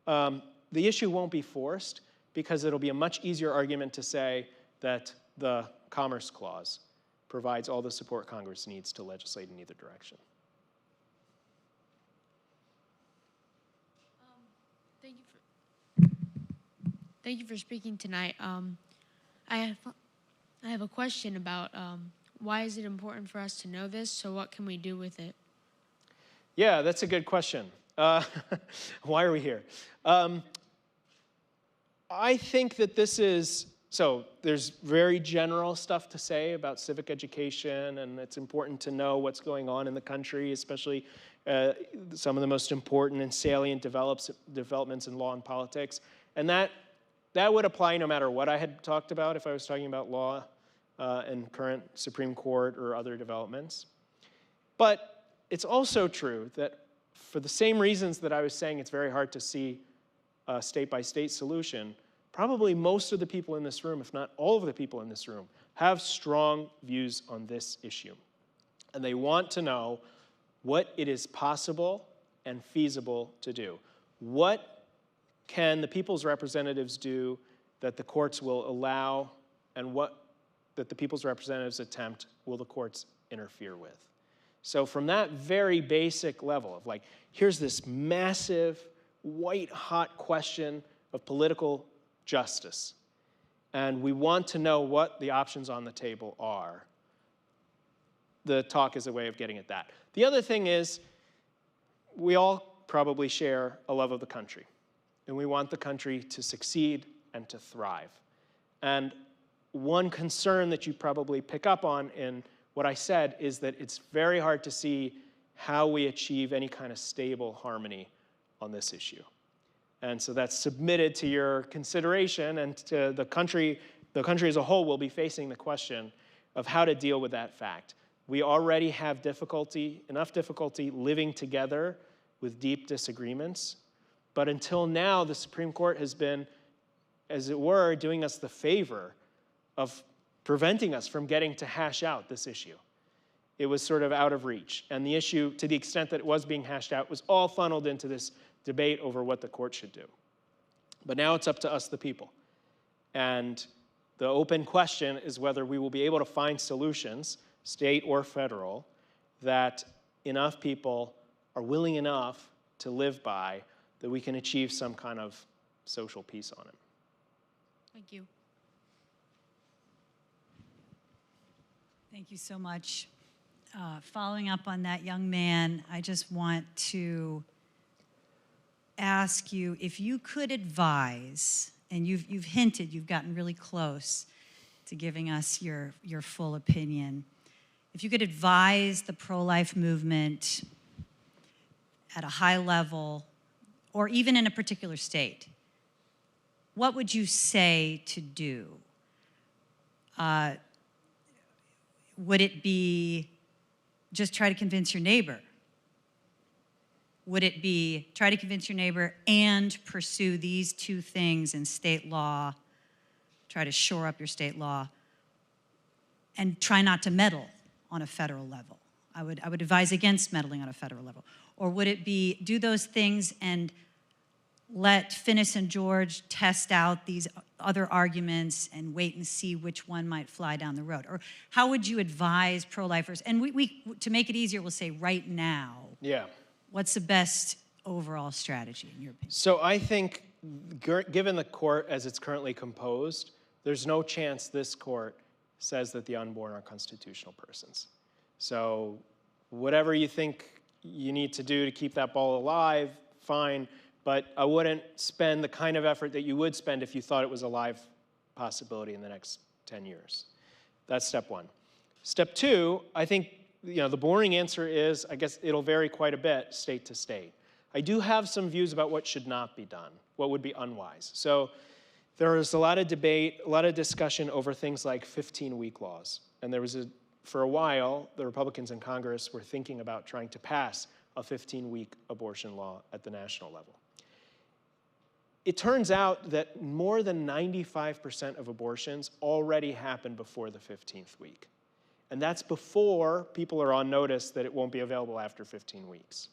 the issue won't be forced because it'll be a much easier argument to say that the Commerce Clause provides all the support Congress needs to legislate in either direction. Thank you for speaking tonight. I have a question about why is it important for us to know this? So what can we do with it? Yeah, that's a good question. Why are we here? I think that this is, so there's very general stuff to say about civic education, and it's important to know what's going on in the country, especially some of the most important and salient developments in law and politics. And that would apply no matter what I had talked about if I was talking about law and current Supreme Court or other developments. But it's also true that for the same reasons that I was saying it's very hard to see a state-by-state solution, probably most of the people in this room, if not all of the people in this room, have strong views on this issue. And they want to know what it is possible and feasible to do. What can the people's representatives do that the courts will allow, and what that the people's representatives attempt will the courts interfere with? So from that very basic level of like, here's this massive, white-hot question of political justice, and we want to know what the options on the table are. The talk is a way of getting at that. The other thing is, we all probably share a love of the country, and we want the country to succeed and to thrive. And one concern that you probably pick up on in what I said is that it's very hard to see how we achieve any kind of stable harmony on this issue. And so that's submitted to your consideration, and to the country as a whole will be facing the question of how to deal with that fact. We already have enough difficulty living together with deep disagreements. But until now, the Supreme Court has been, as it were, doing us the favor of preventing us from getting to hash out this issue. It was sort of out of reach. And the issue, to the extent that it was being hashed out, was all funneled into this debate over what the court should do. But now it's up to us, the people. And the open question is whether we will be able to find solutions, state or federal, that enough people are willing enough to live by, that we can achieve some kind of social peace on it. Thank you. Thank you so much. Following up on that young man, I just want to ask you if you could advise, and you've hinted, you've gotten really close to giving us your full opinion. If you could advise the pro-life movement at a high level, or even in a particular state, what would you say to do? Would it be just try to convince your neighbor? Would it be try to convince your neighbor and pursue these two things in state law, try to shore up your state law, and try not to meddle on a federal level? I would advise against meddling on a federal level. Or would it be do those things and let Finnis and George test out these other arguments and wait and see which one might fly down the road? Or how would you advise pro-lifers? And we to make it easier, we'll say right now, Yeah. what's the best overall strategy in your opinion? So I think, given the court as it's currently composed, there's no chance this court says that the unborn are constitutional persons. So whatever you think you need to do to keep that ball alive, fine, but I wouldn't spend the kind of effort that you would spend if you thought it was a live possibility in the next 10 years. That's step one. Step two, I think, the boring answer is, I guess it'll vary quite a bit state to state. I do have some views about what should not be done, what would be unwise. So there was a lot of debate, a lot of discussion over things like 15-week laws. And for a while, the Republicans in Congress were thinking about trying to pass a 15-week abortion law at the national level. It turns out that more than 95% of abortions already happen before the 15th week. And that's before people are on notice that it won't be available after 15 weeks.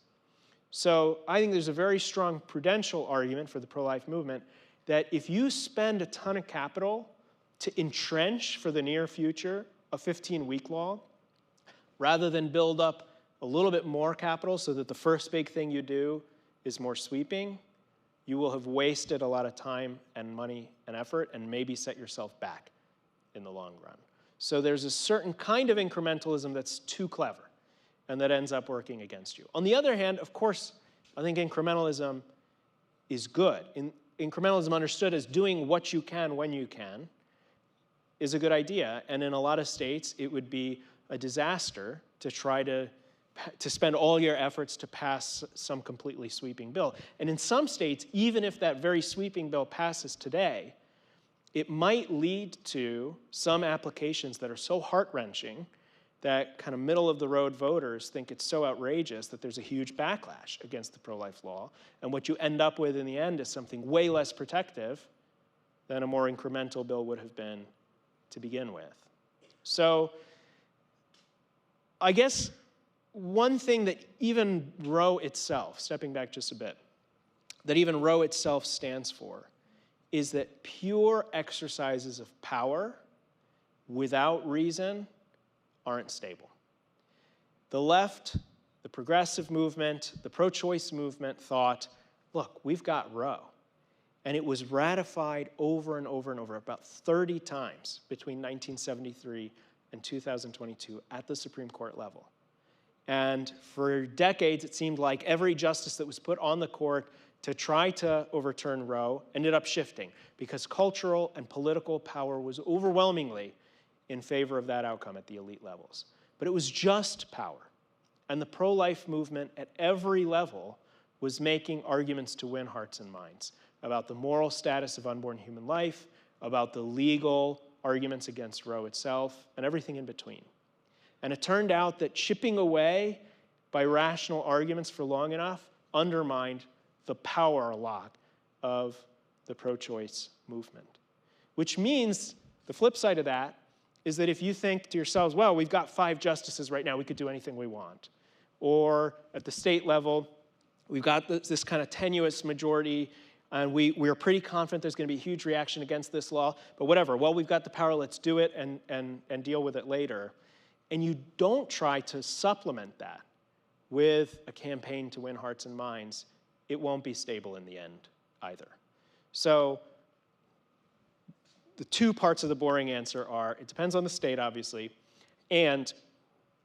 So I think there's a very strong prudential argument for the pro-life movement that if you spend a ton of capital to entrench for the near future a 15-week law, rather than build up a little bit more capital so that the first big thing you do is more sweeping, you will have wasted a lot of time and money and effort and maybe set yourself back in the long run. So there's a certain kind of incrementalism that's too clever and that ends up working against you. On the other hand, of course, I think incrementalism is good. Incrementalism understood as doing what you can when you can is a good idea. And in a lot of states, it would be a disaster to try to spend all your efforts to pass some completely sweeping bill. And in some states, even if that very sweeping bill passes today, it might lead to some applications that are so heart-wrenching that kind of middle-of-the-road voters think it's so outrageous that there's a huge backlash against the pro-life law. And what you end up with in the end is something way less protective than a more incremental bill would have been to begin with. So I guess one thing that even Roe itself, stepping back just a bit, that even Roe itself stands for is that pure exercises of power without reason aren't stable. The left, the progressive movement, the pro-choice movement thought, look, we've got Roe. And it was ratified over and over and over, about 30 times between 1973 and 2022 at the Supreme Court level. And for decades, it seemed like every justice that was put on the court to try to overturn Roe ended up shifting because cultural and political power was overwhelmingly in favor of that outcome at the elite levels. But it was just power. And the pro-life movement at every level was making arguments to win hearts and minds about the moral status of unborn human life, about the legal arguments against Roe itself, and everything in between. And it turned out that chipping away by rational arguments for long enough undermined the power a lot of the pro-choice movement. Which means the flip side of that is that if you think to yourselves, well, we've got 5 justices right now, we could do anything we want. Or at the state level, we've got this kind of tenuous majority, and we're pretty confident there's going to be a huge reaction against this law, but whatever. Well, we've got the power, let's do it and deal with it later. And you don't try to supplement that with a campaign to win hearts and minds, it won't be stable in the end either. So the 2 parts of the boring answer are, it depends on the state, obviously, and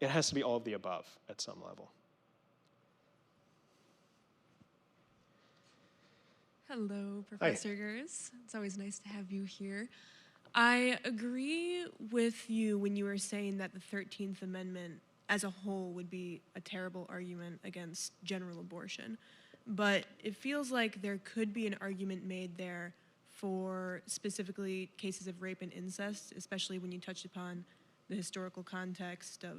it has to be all of the above at some level. Hello, Professor Gers. It's always nice to have you here. I agree with you when you were saying that the 13th Amendment as a whole would be a terrible argument against general abortion. But it feels like there could be an argument made there for specifically cases of rape and incest, especially when you touched upon the historical context of,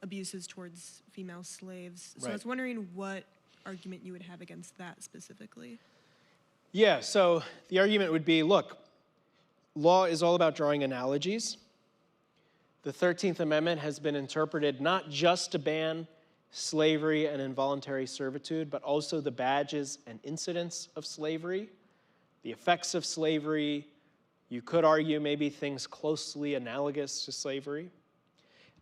abuses towards female slaves. So I was wondering what argument you would have against that specifically. Yeah, so the argument would be, look, law is all about drawing analogies. The 13th Amendment has been interpreted not just to ban slavery and involuntary servitude, but also the badges and incidents of slavery. the effects of slavery. You could argue maybe things closely analogous to slavery.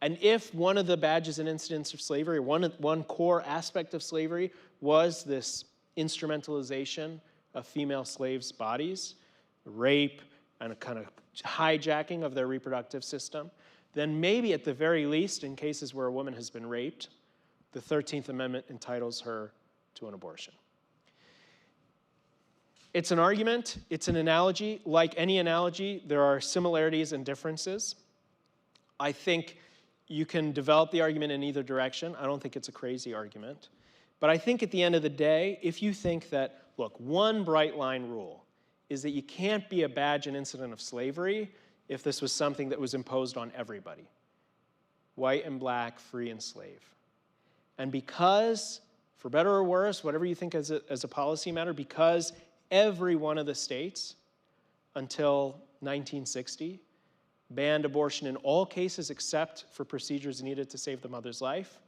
And if one of the badges and incidents of slavery, one core aspect of slavery was this instrumentalization of female slaves' bodies, rape, and a kind of hijacking of their reproductive system, then maybe at the very least, in cases where a woman has been raped, the 13th Amendment entitles her to an abortion. It's an argument, it's an analogy. Like any analogy, there are similarities and differences. I think you can develop the argument in either direction. I don't think it's a crazy argument. But I think at the end of the day, if you think that, look, one bright line rule is that you can't be a badge and incident of slavery if this was something that was imposed on everybody, white and black, free and slave. And because, for better or worse, whatever you think as a policy matter, because every one of the states until 1960 banned abortion in all cases except for procedures needed to save the mother's life,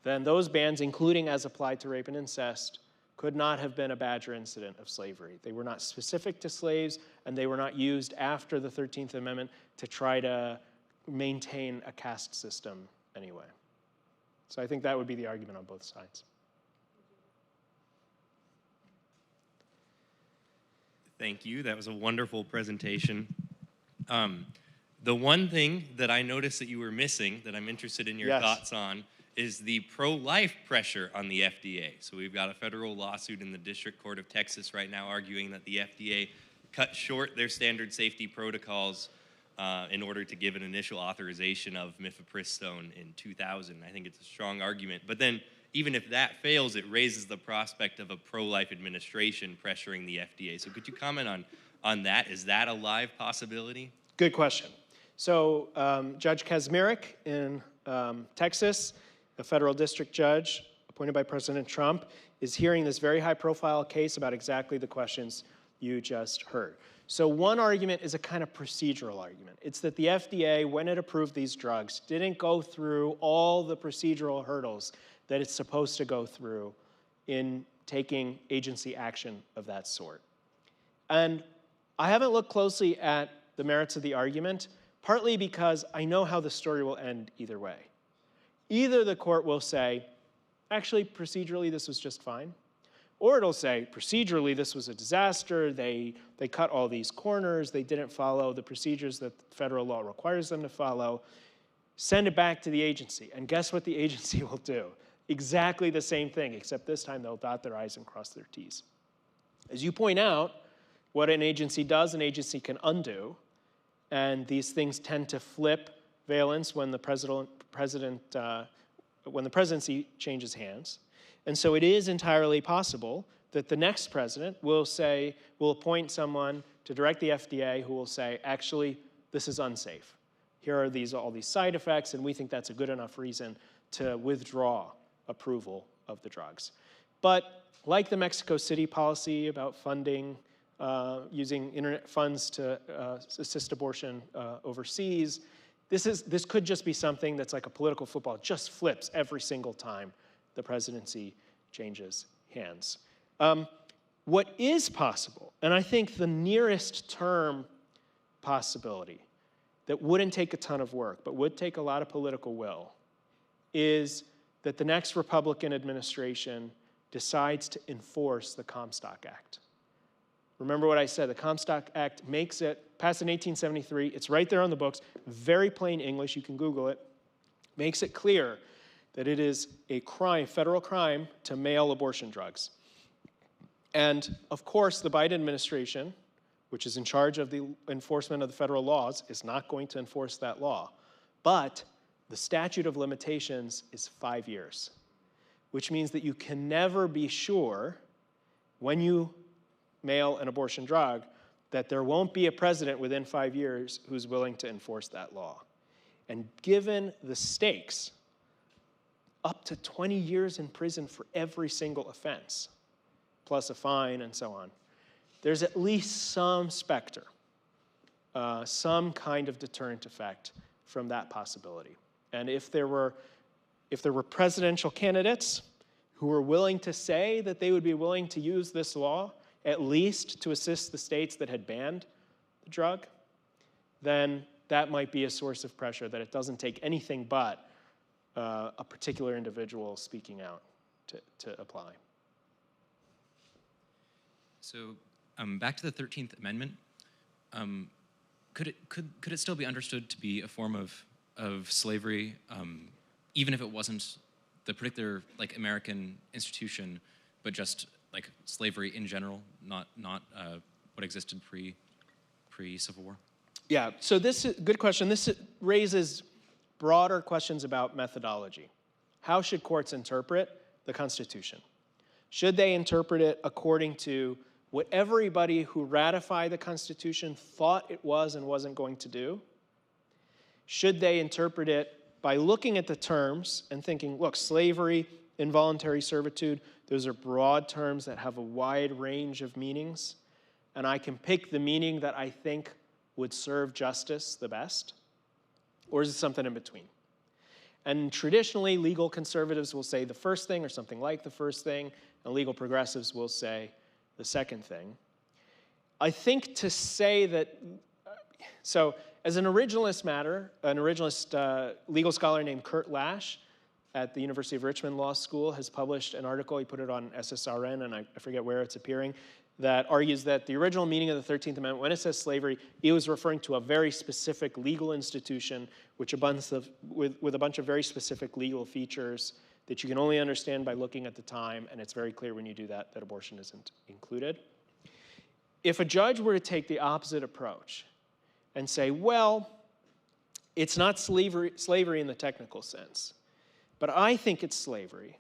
then those bans, including as applied to rape and incest, could not have been a badge or incident of slavery. They were not specific to slaves, and they were not used after the 13th Amendment to try to maintain a caste system anyway. So I think that would be the argument on both sides. Thank you. That was a wonderful presentation. The one thing that I noticed that you were missing that I'm interested in your thoughts on is the pro-life pressure on the FDA. So we've got a federal lawsuit in the District Court of Texas right now arguing that the FDA cut short their standard safety protocols in order to give an initial authorization of mifepristone in 2000. I think it's a strong argument. But then even if that fails, it raises the prospect of a pro-life administration pressuring the FDA. So could you comment on that? Is that a live possibility? Good question. So Judge Kaczmarek in Texas, a federal district judge appointed by President Trump, is hearing this very high-profile case about exactly the questions you just heard. So one argument is a kind of procedural argument. It's that the FDA, when it approved these drugs, didn't go through all the procedural hurdles that it's supposed to go through in taking agency action of that sort. And I haven't looked closely at the merits of the argument, partly because I know how the story will end either way. Either the court will say, actually, procedurally, this was just fine, or it'll say, procedurally, this was a disaster, they cut all these corners, they didn't follow the procedures that federal law requires them to follow, send it back to the agency, and guess what the agency will do? Exactly the same thing, except this time they'll dot their I's and cross their T's. As you point out, what an agency does, an agency can undo, and these things tend to flip valence when the presidency changes hands. And so it is entirely possible that the next president will appoint someone to direct the FDA who will say, actually, this is unsafe. Here are all these side effects, and we think that's a good enough reason to withdraw approval of the drugs. But like the Mexico City policy about funding, using internet funds to assist abortion overseas, this could just be something that's like a political football. It just flips every single time the presidency changes hands. What is possible, and I think the nearest term possibility that wouldn't take a ton of work, but would take a lot of political will, is that the next Republican administration decides to enforce the Comstock Act. Remember what I said, the Comstock Act makes it, passed in 1873, it's right there on the books, very plain English, you can Google it, makes it clear that it is a crime, federal crime, to mail abortion drugs. And of course, the Biden administration, which is in charge of the enforcement of the federal laws, is not going to enforce that law. But the statute of limitations is 5 years, which means that you can never be sure when you mail an abortion drug that there won't be a president within 5 years who's willing to enforce that law. And given the stakes, up to 20 years in prison for every single offense, plus a fine and so on, there's at least some specter, some kind of deterrent effect from that possibility. And if there were presidential candidates who were willing to say that they would be willing to use this law at least to assist the states that had banned the drug, then that might be a source of pressure, that it doesn't take anything but a particular individual speaking out to apply. So back to the 13th Amendment, could it still be understood to be a form of slavery, even if it wasn't the particular like American institution, but just like slavery in general, not what existed pre-Civil War? Yeah, so this is a good question. This raises broader questions about methodology. How should courts interpret the Constitution? Should they interpret it according to what everybody who ratified the Constitution thought it was and wasn't going to do? Should they interpret it by looking at the terms and thinking, look, slavery, involuntary servitude, those are broad terms that have a wide range of meanings, and I can pick the meaning that I think would serve justice the best? Or is it something in between? And traditionally, legal conservatives will say the first thing or something like the first thing, and legal progressives will say the second thing. I think to say that, so as an originalist matter, an originalist legal scholar named Kurt Lash at the University of Richmond Law School has published an article, he put it on SSRN, and I forget where it's appearing, that argues that the original meaning of the 13th Amendment, when it says slavery, it was referring to a very specific legal institution with a bunch of very specific legal features that you can only understand by looking at the time, and it's very clear when you do that that abortion isn't included. If a judge were to take the opposite approach and say, well, it's not slavery in the technical sense, but I think it's slavery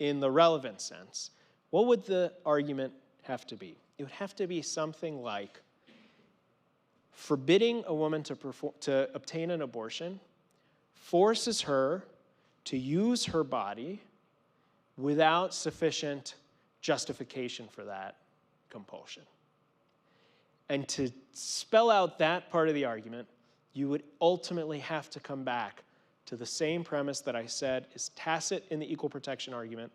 in the relevant sense, what would the argument have to be? It would have to be something like forbidding a woman to obtain an abortion forces her to use her body without sufficient justification for that compulsion. And to spell out that part of the argument, you would ultimately have to come back to the same premise that I said is tacit in the equal protection argument,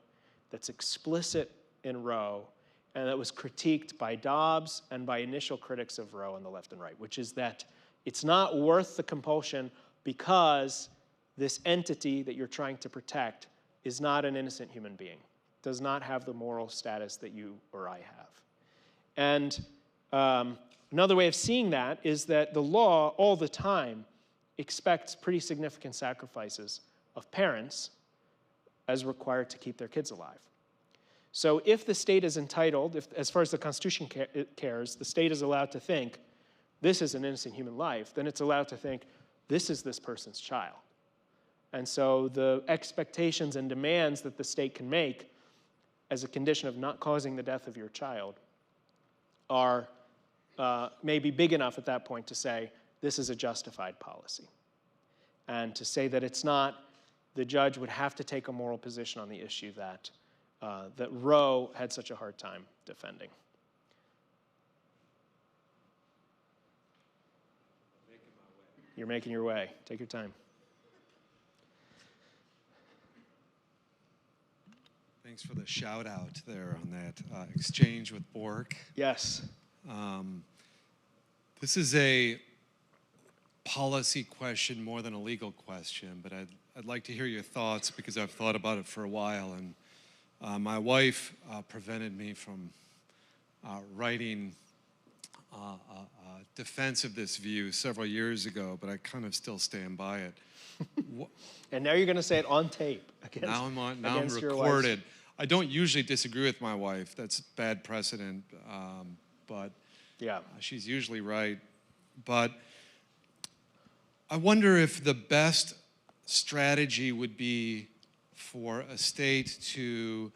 that's explicit in Roe, and that was critiqued by Dobbs and by initial critics of Roe on the left and right, which is that it's not worth the compulsion because this entity that you're trying to protect is not an innocent human being, does not have the moral status that you or I have. And another way of seeing that is that the law all the time expects pretty significant sacrifices of parents as required to keep their kids alive. So if the state is entitled, as far as the Constitution cares, the state is allowed to think, this is an innocent human life, then it's allowed to think, this is this person's child. And so the expectations and demands that the state can make as a condition of not causing the death of your child are maybe big enough at that point to say, this is a justified policy. And to say that it's not, the judge would have to take a moral position on the issue that Roe had such a hard time defending. You're making your way. Take your time. Thanks for the shout out there on that exchange with Bork. Yes. This is a policy question more than a legal question, but I'd like to hear your thoughts because I've thought about it for a while. And my wife prevented me from writing defense of this view several years ago, but I kind of still stand by it. And now you're going to say it on tape. Now I'm recorded. I don't usually disagree with my wife. That's bad precedent, but yeah, she's usually right. But I wonder if the best strategy would be for a state to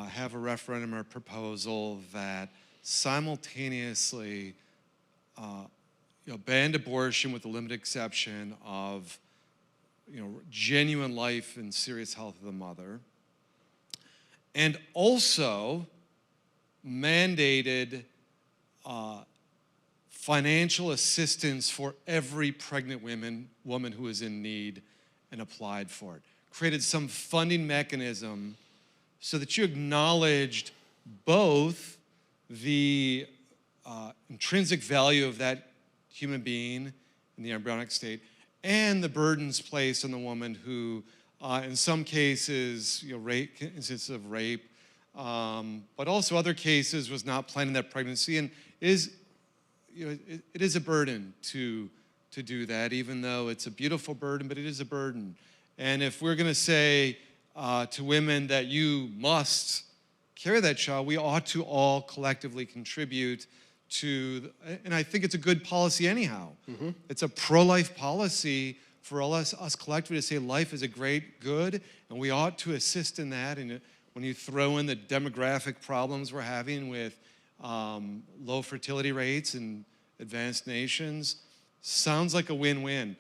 have a referendum or proposal that simultaneously banned abortion with the limited exception of genuine life and serious health of the mother, and also mandated financial assistance for every pregnant woman who is in need and applied for it. Created some funding mechanism so that you acknowledged both the intrinsic value of that human being in the embryonic state and the burdens placed on the woman who, in some cases, instances of rape, but also other cases was not planning that pregnancy, and it is a burden to do that, even though it's a beautiful burden, but it is a burden. And if we're going to say to women that you must carry that child, we ought to all collectively contribute to, and I think it's a good policy anyhow. Mm-hmm. It's a pro-life policy for all us collectively to say life is a great good, and we ought to assist in that. And when you throw in the demographic problems we're having with low fertility rates in advanced nations, sounds like a win-win.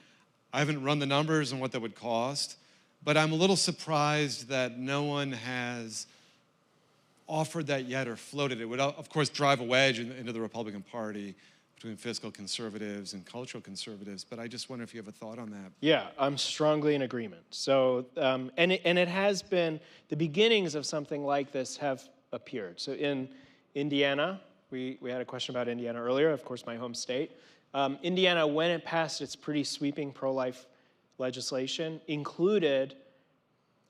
I haven't run the numbers on what that would cost, but I'm a little surprised that no one has offered that yet or floated it. It would, of course, drive a wedge into the Republican Party between fiscal conservatives and cultural conservatives, but I just wonder if you have a thought on that. Yeah, I'm strongly in agreement. So, and it has been, the beginnings of something like this have appeared. So in Indiana, we had a question about Indiana earlier, of course, my home state. Indiana, when it passed its pretty sweeping pro-life legislation, included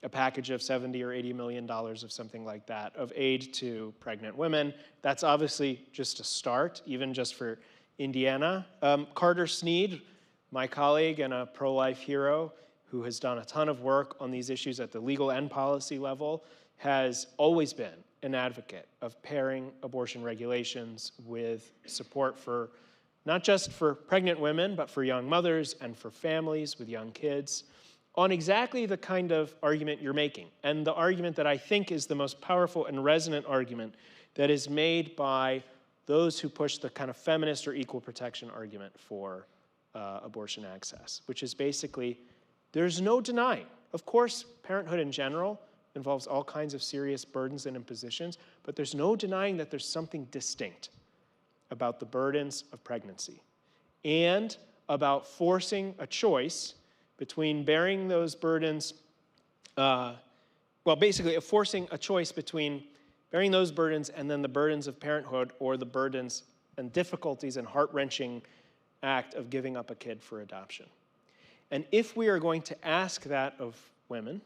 a package of $70 or $80 million of something like that of aid to pregnant women. That's obviously just a start, even just for Indiana. Carter Snead, my colleague and a pro-life hero who has done a ton of work on these issues at the legal and policy level, has always been an advocate of pairing abortion regulations with support for not just for pregnant women, but for young mothers and for families with young kids, on exactly the kind of argument you're making, and the argument that I think is the most powerful and resonant argument that is made by those who push the kind of feminist or equal protection argument for abortion access, which is basically, there's no denying. Of course, parenthood in general involves all kinds of serious burdens and impositions, but there's no denying that there's something distinct about the burdens of pregnancy and about forcing a choice between bearing those burdens, basically forcing a choice between bearing those burdens and then the burdens of parenthood, or the burdens and difficulties and heart-wrenching act of giving up a kid for adoption. And if we are going to ask that of women,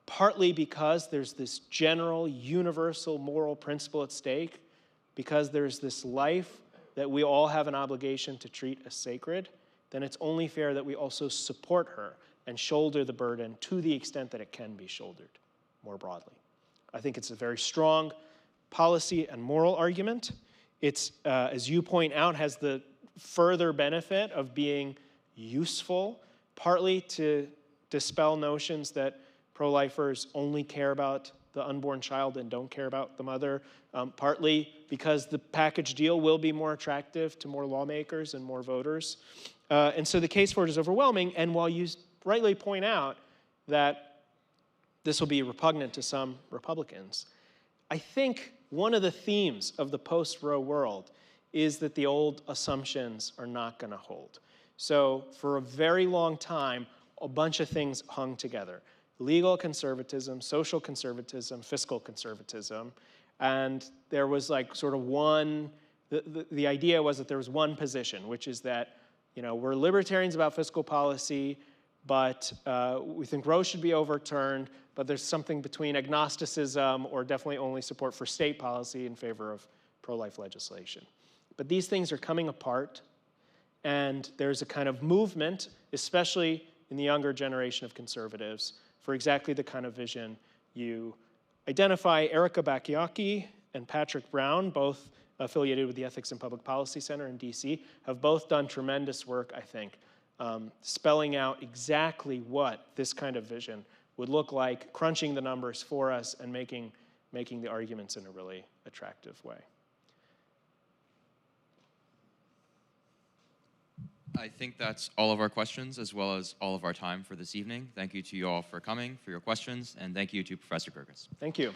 partly because there's this general, universal moral principle at stake, because there's this life that we all have an obligation to treat as sacred, then it's only fair that we also support her and shoulder the burden to the extent that it can be shouldered more broadly. I think it's a very strong policy and moral argument. It's, as you point out, has the further benefit of being useful, partly to dispel notions that pro-lifers only care about the unborn child and don't care about the mother, partly because the package deal will be more attractive to more lawmakers and more voters. And so the case for it is overwhelming, and while you rightly point out that this will be repugnant to some Republicans, I think one of the themes of the post-Roe world is that the old assumptions are not going to hold. So for a very long time, a bunch of things hung together. Legal conservatism, social conservatism, fiscal conservatism, and there was like sort of one, the idea was that there was one position, which is that, you know, we're libertarians about fiscal policy, but we think Roe should be overturned, but there's something between agnosticism or definitely only support for state policy in favor of pro-life legislation. But these things are coming apart, and there's a kind of movement, especially in the younger generation of conservatives, for exactly the kind of vision you identify. Erica Bachiochi and Patrick Brown, both affiliated with the Ethics and Public Policy Center in DC, have both done tremendous work, I think, spelling out exactly what this kind of vision would look like, crunching the numbers for us and making the arguments in a really attractive way. I think that's all of our questions, as well as all of our time for this evening. Thank you to you all for coming, for your questions, and thank you to Professor Gerges. Thank you.